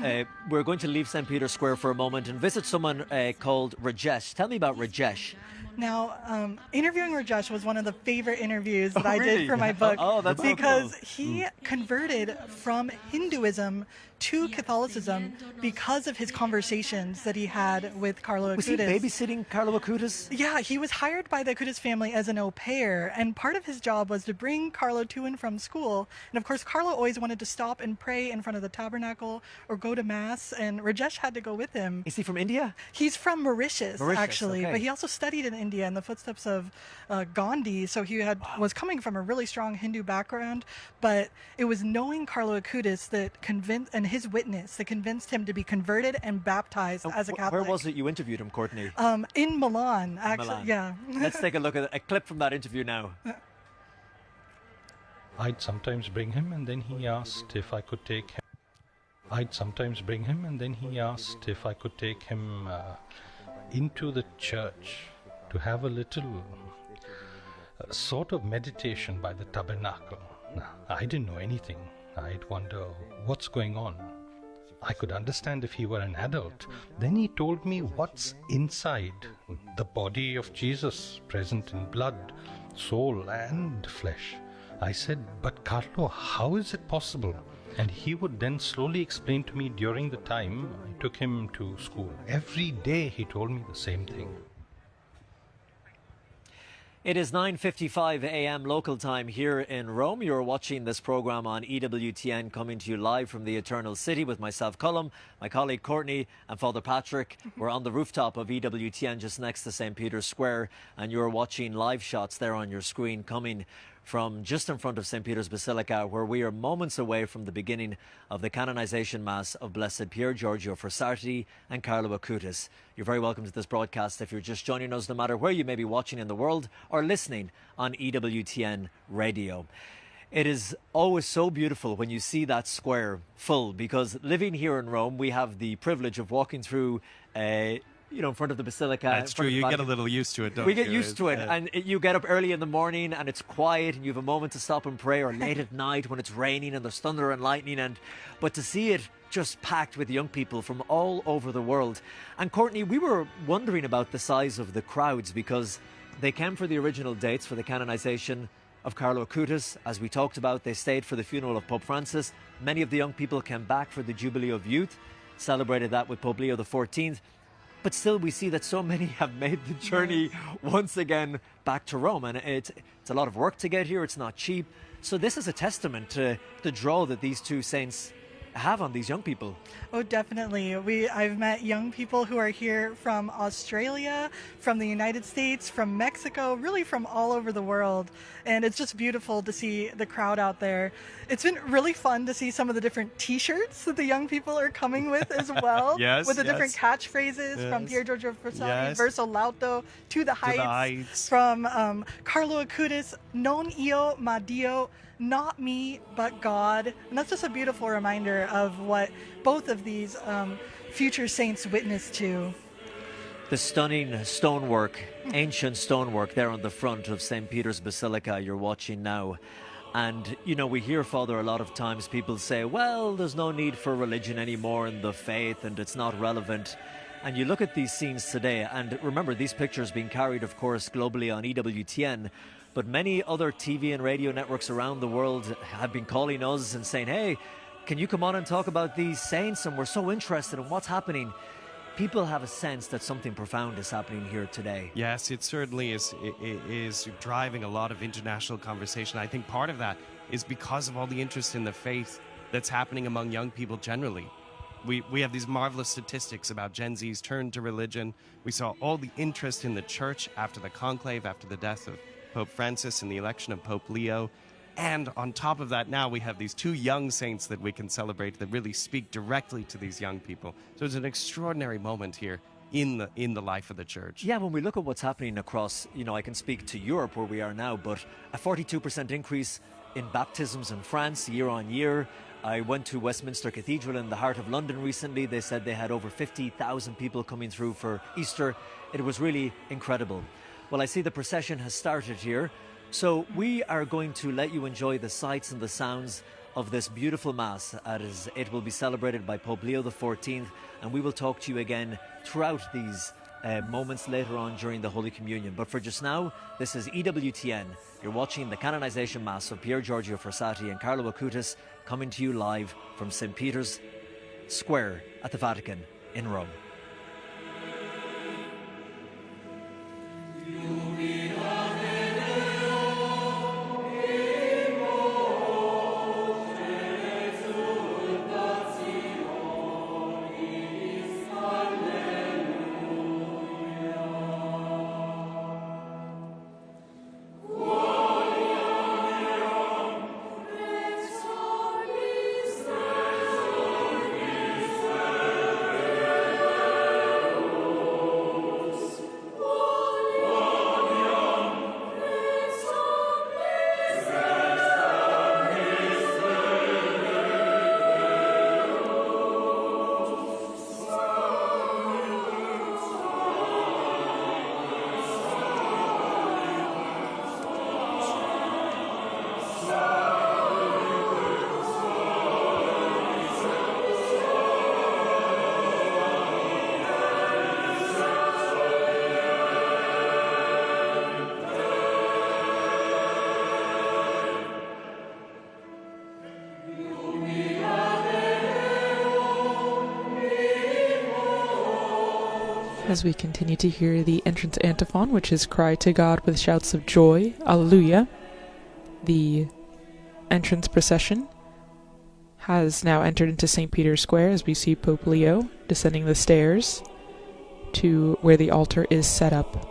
[SPEAKER 1] we're going to leave St. Peter's Square for a moment and visit someone called Rajesh. Tell me about Rajesh.
[SPEAKER 2] Now, interviewing Rajesh was one of the favorite interviews that I did for my book.
[SPEAKER 1] That's
[SPEAKER 2] because
[SPEAKER 1] so cool.
[SPEAKER 2] He converted from Hinduism to Catholicism because of his conversations that he had with Carlo Acutis.
[SPEAKER 1] Was he babysitting Carlo Acutis?
[SPEAKER 2] Yeah, he was hired by the Acutis family as an au pair, and part of his job was to bring Carlo to and from school. And of course, Carlo always wanted to stop and pray in front of the tabernacle or go to Mass, and Rajesh had to go with him.
[SPEAKER 1] Is he from India?
[SPEAKER 2] He's from Mauritius, actually,
[SPEAKER 1] okay.
[SPEAKER 2] but he also studied in India in the footsteps of Gandhi, so he was coming from a really strong Hindu background, but it was knowing Carlo Acutis that convinced, and his witness, that convinced him to be converted and baptized as a Catholic.
[SPEAKER 1] Where was it you interviewed him, Courtney?
[SPEAKER 2] In Milan, actually,
[SPEAKER 1] Milan.
[SPEAKER 2] yeah.
[SPEAKER 1] Let's take a look at a clip from that interview now.
[SPEAKER 16] I'd sometimes bring him, and then he asked if I could take him. Into the church to have a little sort of meditation by the tabernacle. I didn't know anything. I'd wonder what's going on. I could understand if he were an adult. Then he told me what's inside the body of Jesus, present in blood, soul and flesh. I said, but Carlo, how is it possible? And he would then slowly explain to me during the time I took him to school. Every day he told me the same thing.
[SPEAKER 1] It is 9:55 a.m. local time here in Rome. You're watching this programme on EWTN, coming to you live from the Eternal City with myself, Cullum, my colleague Courtney and Father Patrick. We're on the rooftop of EWTN just next to St. Peter's Square, and you're watching live shots there on your screen coming from just in front of St. Peter's Basilica, where we are moments away from the beginning of the Canonization Mass of Blessed Pier Giorgio Frassati and Carlo Acutis. You're very welcome to this broadcast if you're just joining us, no matter where you may be watching in the world or listening on EWTN radio. It is always so beautiful when you see that square full, because living here in Rome, we have the privilege of walking through in front of the Basilica.
[SPEAKER 3] That's true. You get a little used to it, don't you?
[SPEAKER 1] We get used to it. And you get up early in the morning and it's quiet and you have a moment to stop and pray, or late at night when it's raining and there's thunder and lightning. But to see it just packed with young people from all over the world. And Courtney, we were wondering about the size of the crowds, because they came for the original dates for the canonization of Carlo Acutis. As we talked about, they stayed for the funeral of Pope Francis. Many of the young people came back for the Jubilee of Youth, celebrated that with Pope Leo XIV. But still, we see that so many have made the journey once again back to Rome. And it's a lot of work to get here. It's not cheap. So this is a testament to the draw that these two saints have on these young people.
[SPEAKER 2] Oh, definitely. I've met young people who are here from Australia, from the United States, from Mexico, really from all over the world. And it's just beautiful to see the crowd out there. It's been really fun to see some of the different T-shirts that the young people are coming with as well.
[SPEAKER 3] Yes,
[SPEAKER 2] with the different catchphrases from Pier Giorgio Frassati, Verso l'alto, to the heights. From Carlo Acutis, non io ma Dio, not me, but God. And that's just a beautiful reminder of what both of these future saints witnessed to.
[SPEAKER 1] The stunning stonework, ancient stonework there on the front of St. Peter's Basilica you're watching now. And, we hear, Father, a lot of times people say, well, there's no need for religion anymore in the faith and it's not relevant. And you look at these scenes today, and remember, these pictures being carried, of course, globally on EWTN, but many other TV and radio networks around the world have been calling us and saying, hey, can you come on and talk about these saints? And we're so interested in what's happening. People have a sense that something profound is happening here today.
[SPEAKER 3] Yes, it certainly is. It is driving a lot of international conversation. I think part of that is because of all the interest in the faith that's happening among young people generally. We have these marvelous statistics about Gen Z's turn to religion. We saw all the interest in the church after the conclave, after the death of Pope Francis and the election of Pope Leo. And on top of that, now we have these two young saints that we can celebrate that really speak directly to these young people. So it's an extraordinary moment here in the life of the church.
[SPEAKER 1] Yeah, when we look at what's happening across, I can speak to Europe where we are now, but a 42% increase in baptisms in France year on year. I went to Westminster Cathedral in the heart of London recently. They said they had over 50,000 people coming through for Easter. It was really incredible. Well, I see the procession has started here. So we are going to let you enjoy the sights and the sounds of this beautiful Mass as it will be celebrated by Pope Leo XIV. And we will talk to you again throughout these moments later on during the Holy Communion. But for just now, this is EWTN. You're watching the Canonization Mass of Pier Giorgio Frassati and Carlo Acutis, coming to you live from St. Peter's Square at the Vatican in Rome.
[SPEAKER 17] As we continue to hear the entrance antiphon, which is "Cry to God with shouts of joy, Alleluia," the entrance procession has now entered into St. Peter's Square as we see Pope Leo descending the stairs to where the altar is set up.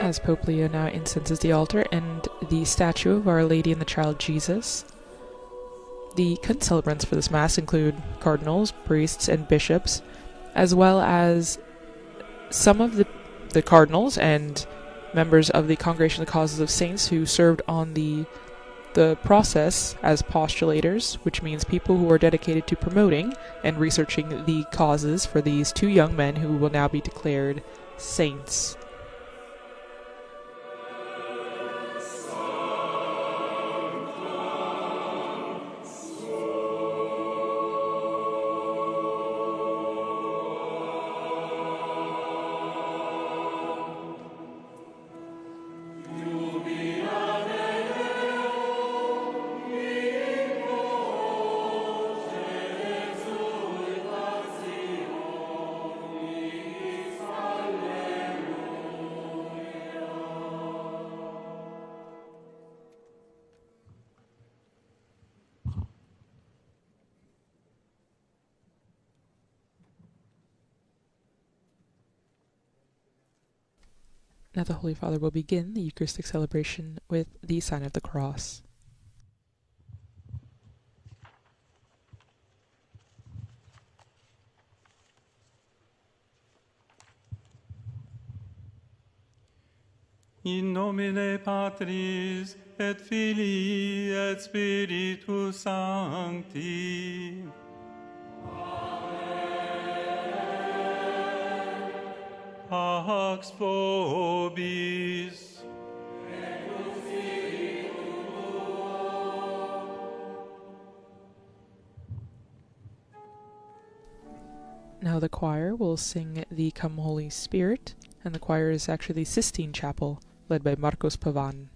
[SPEAKER 17] As Pope Leo now incenses the altar and the statue of Our Lady and the Child Jesus. The concelebrants for this Mass include cardinals, priests, and bishops, as well as some of the cardinals and members of the Congregation of the Causes of Saints who served on the process as postulators, which means people who are dedicated to promoting and researching the causes for these two young men who will now be declared saints. Now the Holy Father will begin the Eucharistic celebration with the sign of the cross.
[SPEAKER 11] In nomine Patris et Filii et Spiritus Sancti. Pax vobis.
[SPEAKER 17] Now the choir will sing the Come Holy Spirit, and the choir is actually the Sistine Chapel, led by Marcos Pavan.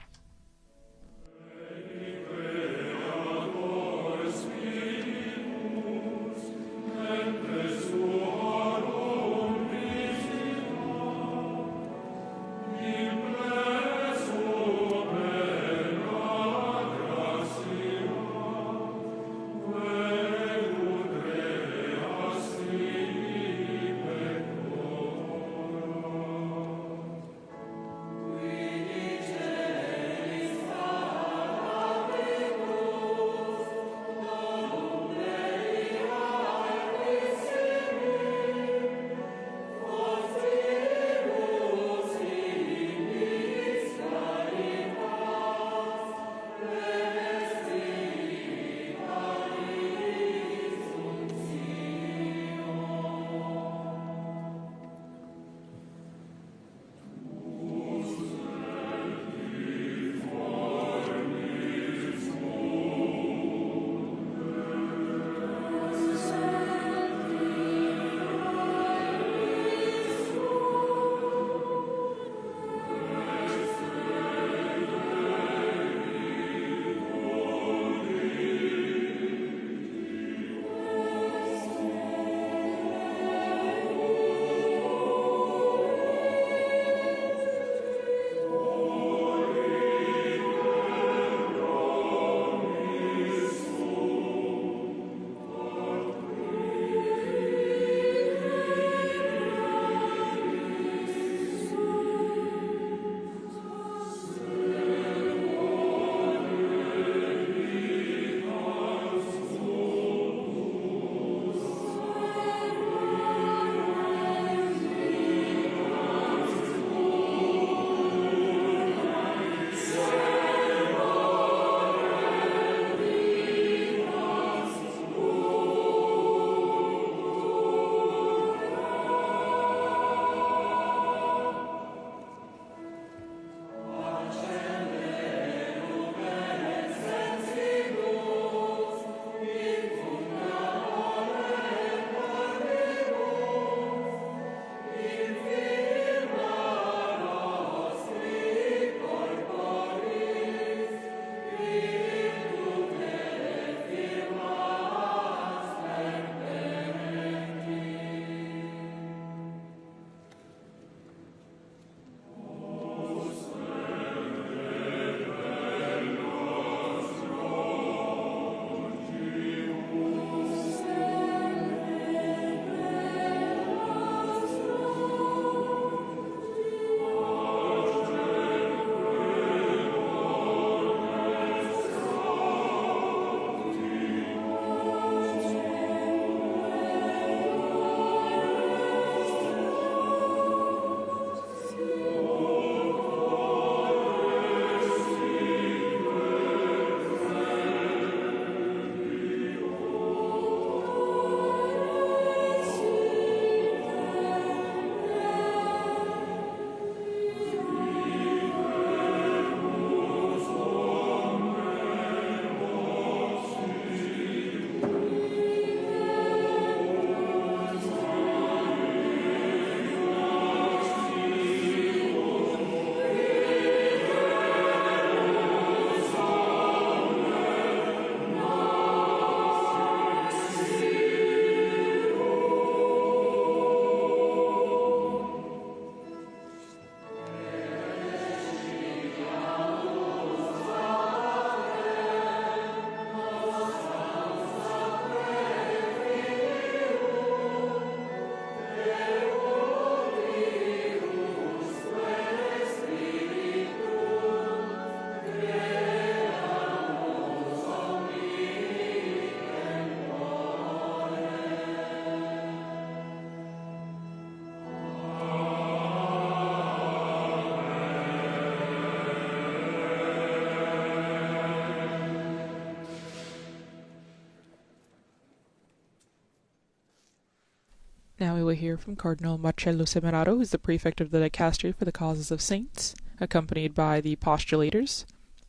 [SPEAKER 17] Now we will hear from Cardinal Marcello Semeraro, who is the prefect of the Dicastery for the Causes of Saints, accompanied by the Postulators,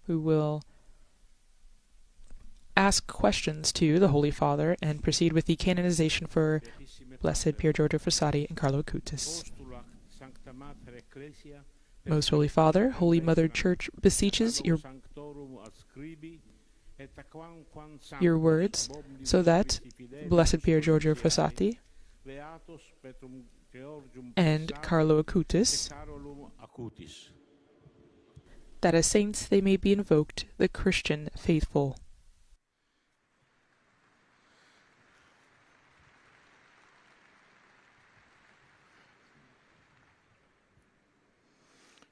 [SPEAKER 17] who will ask questions to the Holy Father and proceed with the canonization for Blessed Pier Giorgio Frassati and Carlo Acutis. Most Holy Father, Holy Mother Church beseeches your words so that Blessed Pier Giorgio Frassati and Carlo Acutis, that as saints they may be invoked the Christian faithful.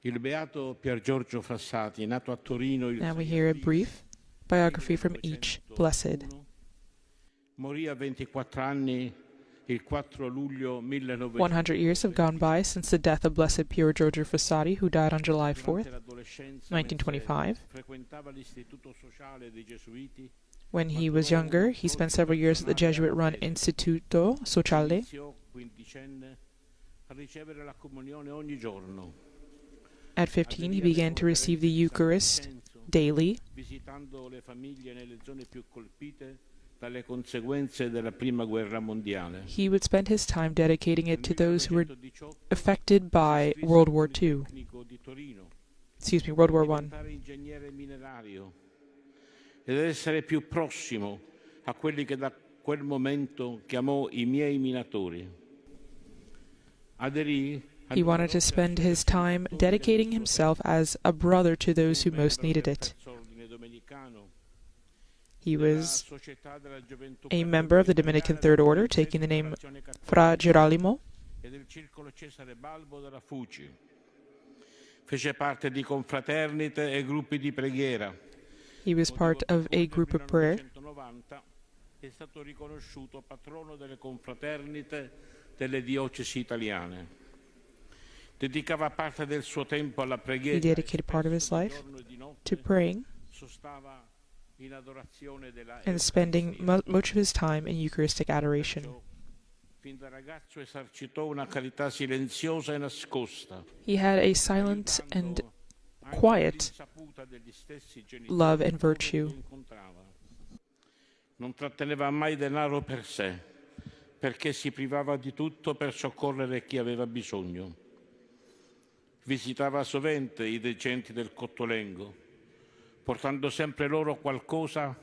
[SPEAKER 18] Il beato Pier Giorgio Frassati, nato a Torino il
[SPEAKER 17] Now we hear a brief biography from each blessed.
[SPEAKER 18] Morì a 24 anni il 4 luglio 1900.
[SPEAKER 17] 100 years have gone by since the death of Blessed Pier Giorgio Frassati, who died on July 4th, 1925. When he was younger, he spent several years at the Jesuit-run Istituto Sociale. At 15, he began to receive the Eucharist daily. He would spend his time dedicating it to those who were affected by World War II. World War I.
[SPEAKER 18] Ed essere più prossimo a quelli che da quel momento chiamò I miei minatori.
[SPEAKER 17] He wanted to spend his time dedicating himself as a brother to those who most needed it. He was a member of the Dominican Third Order, taking the name Fra Girolamo.
[SPEAKER 18] Fece parte di confraternite e gruppi di preghiera.
[SPEAKER 17] He was part of a group of prayer.
[SPEAKER 18] È stato riconosciuto patrono delle confraternite delle diocesi italiane. Dedicava parte del suo tempo alla preghiera.
[SPEAKER 17] He dedicated part of his life to praying and spending much of his time in Eucharistic adoration.
[SPEAKER 18] Fin da ragazzo esercitò una carità silenziosa e nascosta.
[SPEAKER 17] He had a silent and quiet love and virtue.
[SPEAKER 18] Non tratteneva mai denaro per sé, perché si privava di tutto per soccorrere chi aveva bisogno. Visitava sovente i degenti del Cottolengo, portando sempre loro qualcosa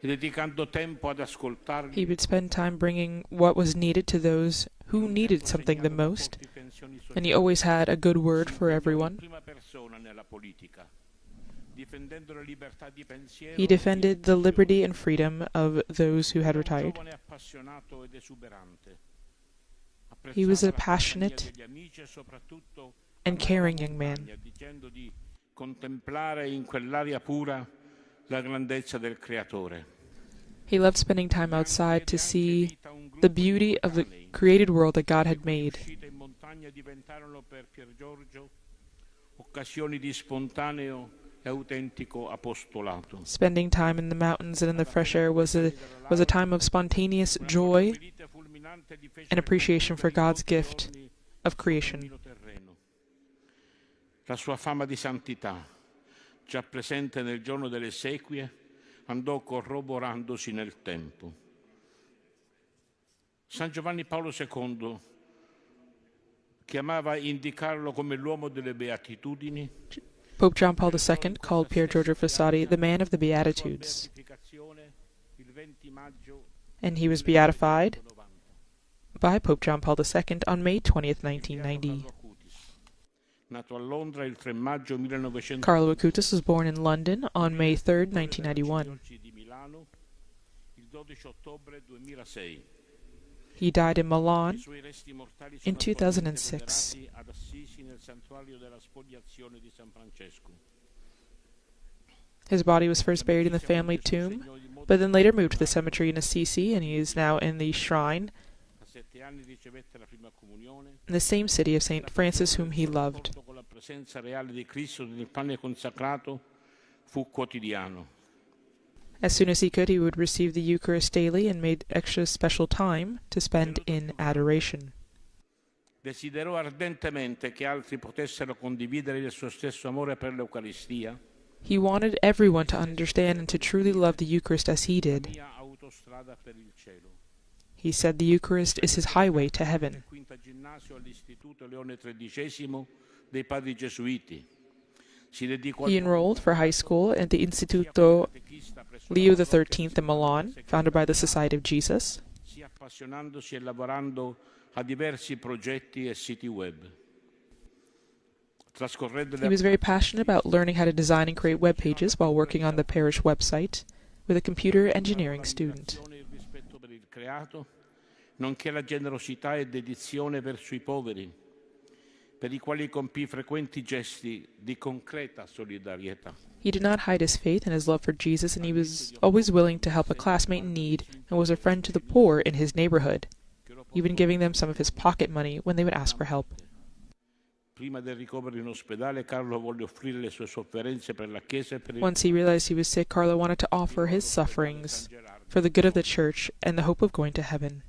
[SPEAKER 18] e dedicando tempo ad ascoltarli.
[SPEAKER 17] He would spend time bringing what was needed to those who needed something the most, and he always had a good word for everyone. He defended the liberty and freedom of those who had retired. He was a passionate and caring young man. He loved spending time outside to see the beauty of the created world that God had made. Spending time in the mountains and in the fresh air was a time of spontaneous joy and appreciation for God's gift of creation.
[SPEAKER 18] La sua fama di santità, già presente nel giorno delle esequie, andò corroborandosi nel tempo. San Giovanni Paolo II chiamava indicarlo come l'uomo delle beatitudini.
[SPEAKER 17] Pope John Paul II called Pier Giorgio Frassati the man of the Beatitudes, and he was beatified by Pope John Paul II on May 20th, 1990. Carlo Acutis was born in London on May 3rd, 1991. He died in Milan in 2006. His body was first buried in the family tomb, but then later moved to the cemetery in Assisi, and he is now in the shrine in the same city of St. Francis, whom he loved. As soon as he could, he would receive the Eucharist daily and made extra special time to spend in adoration.
[SPEAKER 18] Desiderò ardentemente che altri potessero condividere il suo stesso amore per l'Eucaristia.
[SPEAKER 17] He wanted everyone to understand and to truly love the Eucharist as he did.
[SPEAKER 18] Mia autostrada per il cielo.
[SPEAKER 17] He said the Eucharist is his highway to heaven.
[SPEAKER 18] Quinta ginnasio all'Istituto Leone XIII dei Padri Gesuiti.
[SPEAKER 17] He enrolled for high school at the Istituto Leo XIII in Milan, founded by the Society of Jesus.
[SPEAKER 18] Sia appassionandosi e lavorando a diversi progetti e siti web.
[SPEAKER 17] He was very passionate about learning how to design and create web pages while working on the parish website with a computer engineering student.
[SPEAKER 18] Nonché la generosità e dedizione verso I poveri, per I quali compì frequenti gesti di concreta solidarietà.
[SPEAKER 17] He did not hide his faith and his love for Jesus, and he was always willing to help a classmate in need and was a friend to the poor in his neighborhood, even giving them some of his pocket money when they would ask for help.
[SPEAKER 18] Prima del ricovero in ospedale, Carlo volle offrire le sue sofferenze per la Chiesa e per il...
[SPEAKER 17] Once he realized he was sick, Carlo wanted to offer his sufferings for the good of the Church and the hope of going to heaven,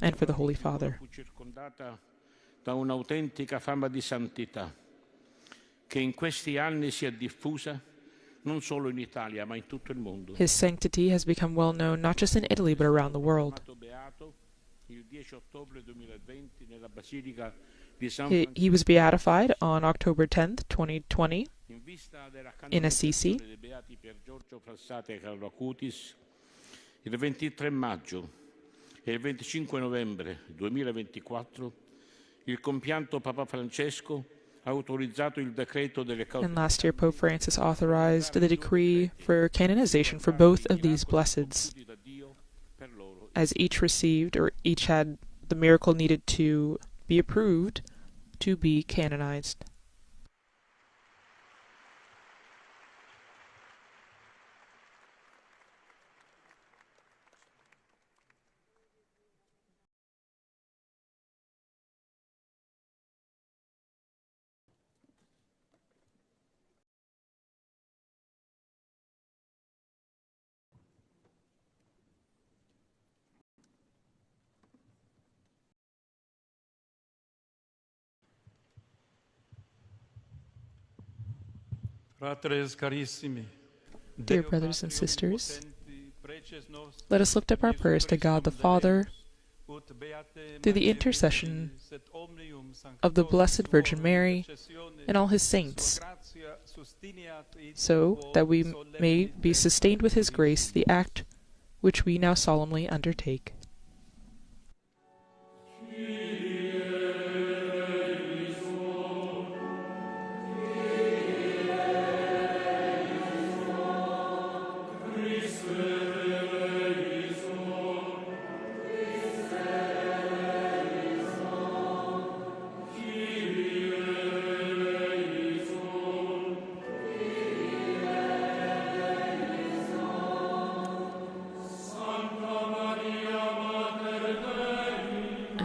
[SPEAKER 17] and for the Holy Father.
[SPEAKER 18] Fu circondata da un'autentica fama di santità, che in questi anni si è diffusa non solo in Italia, ma in tutto il mondo.
[SPEAKER 17] His sanctity has become well known not just in Italy but around the world.
[SPEAKER 18] Il 10 ottobre 2020 nella Basilica
[SPEAKER 17] He was beatified on October 10th, 2020,
[SPEAKER 18] in vista della
[SPEAKER 17] in Assisi.
[SPEAKER 18] dei beati Pier Giorgio Frassati e Carlo Acutis, il 23 maggio e il 25 novembre 2024 il compianto Papa Francesco ha autorizzato il decreto delle cause.
[SPEAKER 17] And last year, Pope Francis authorized the decree for canonization for both of these blesseds, as each received or each had the miracle needed to be approved to be canonized. Dear brothers and sisters, let us lift up our prayers to God the Father through the intercession of the Blessed Virgin Mary and all his saints, so that we may be sustained with his grace, the act which we now solemnly undertake.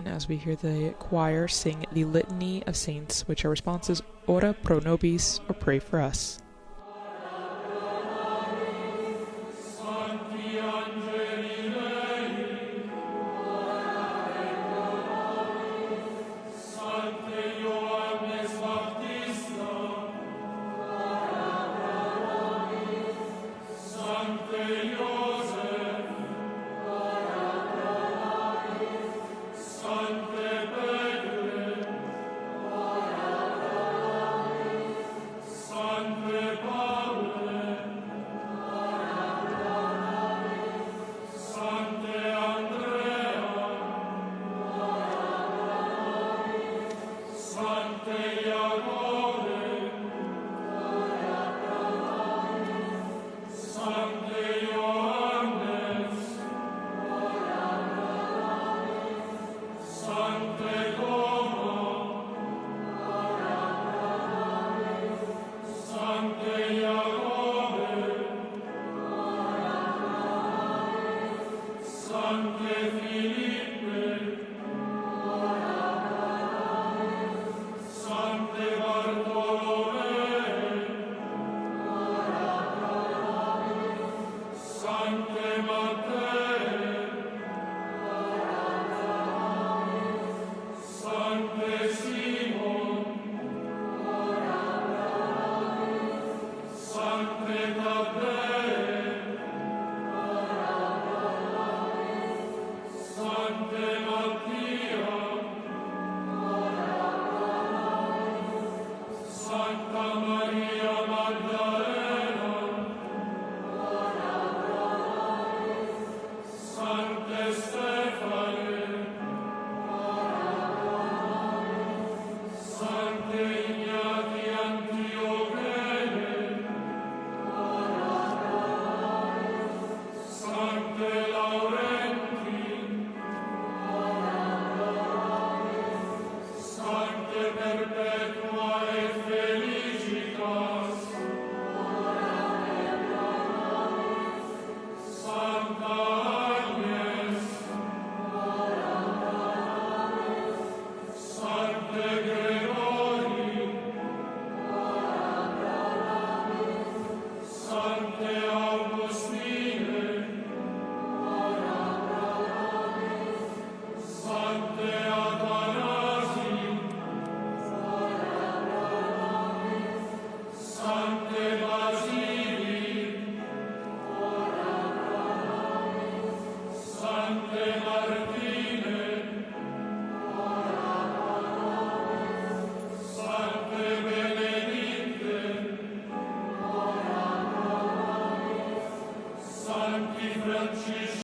[SPEAKER 17] As we hear the choir sing the Litany of Saints, which our response is Ora pro nobis, or pray for us.
[SPEAKER 19] Sancte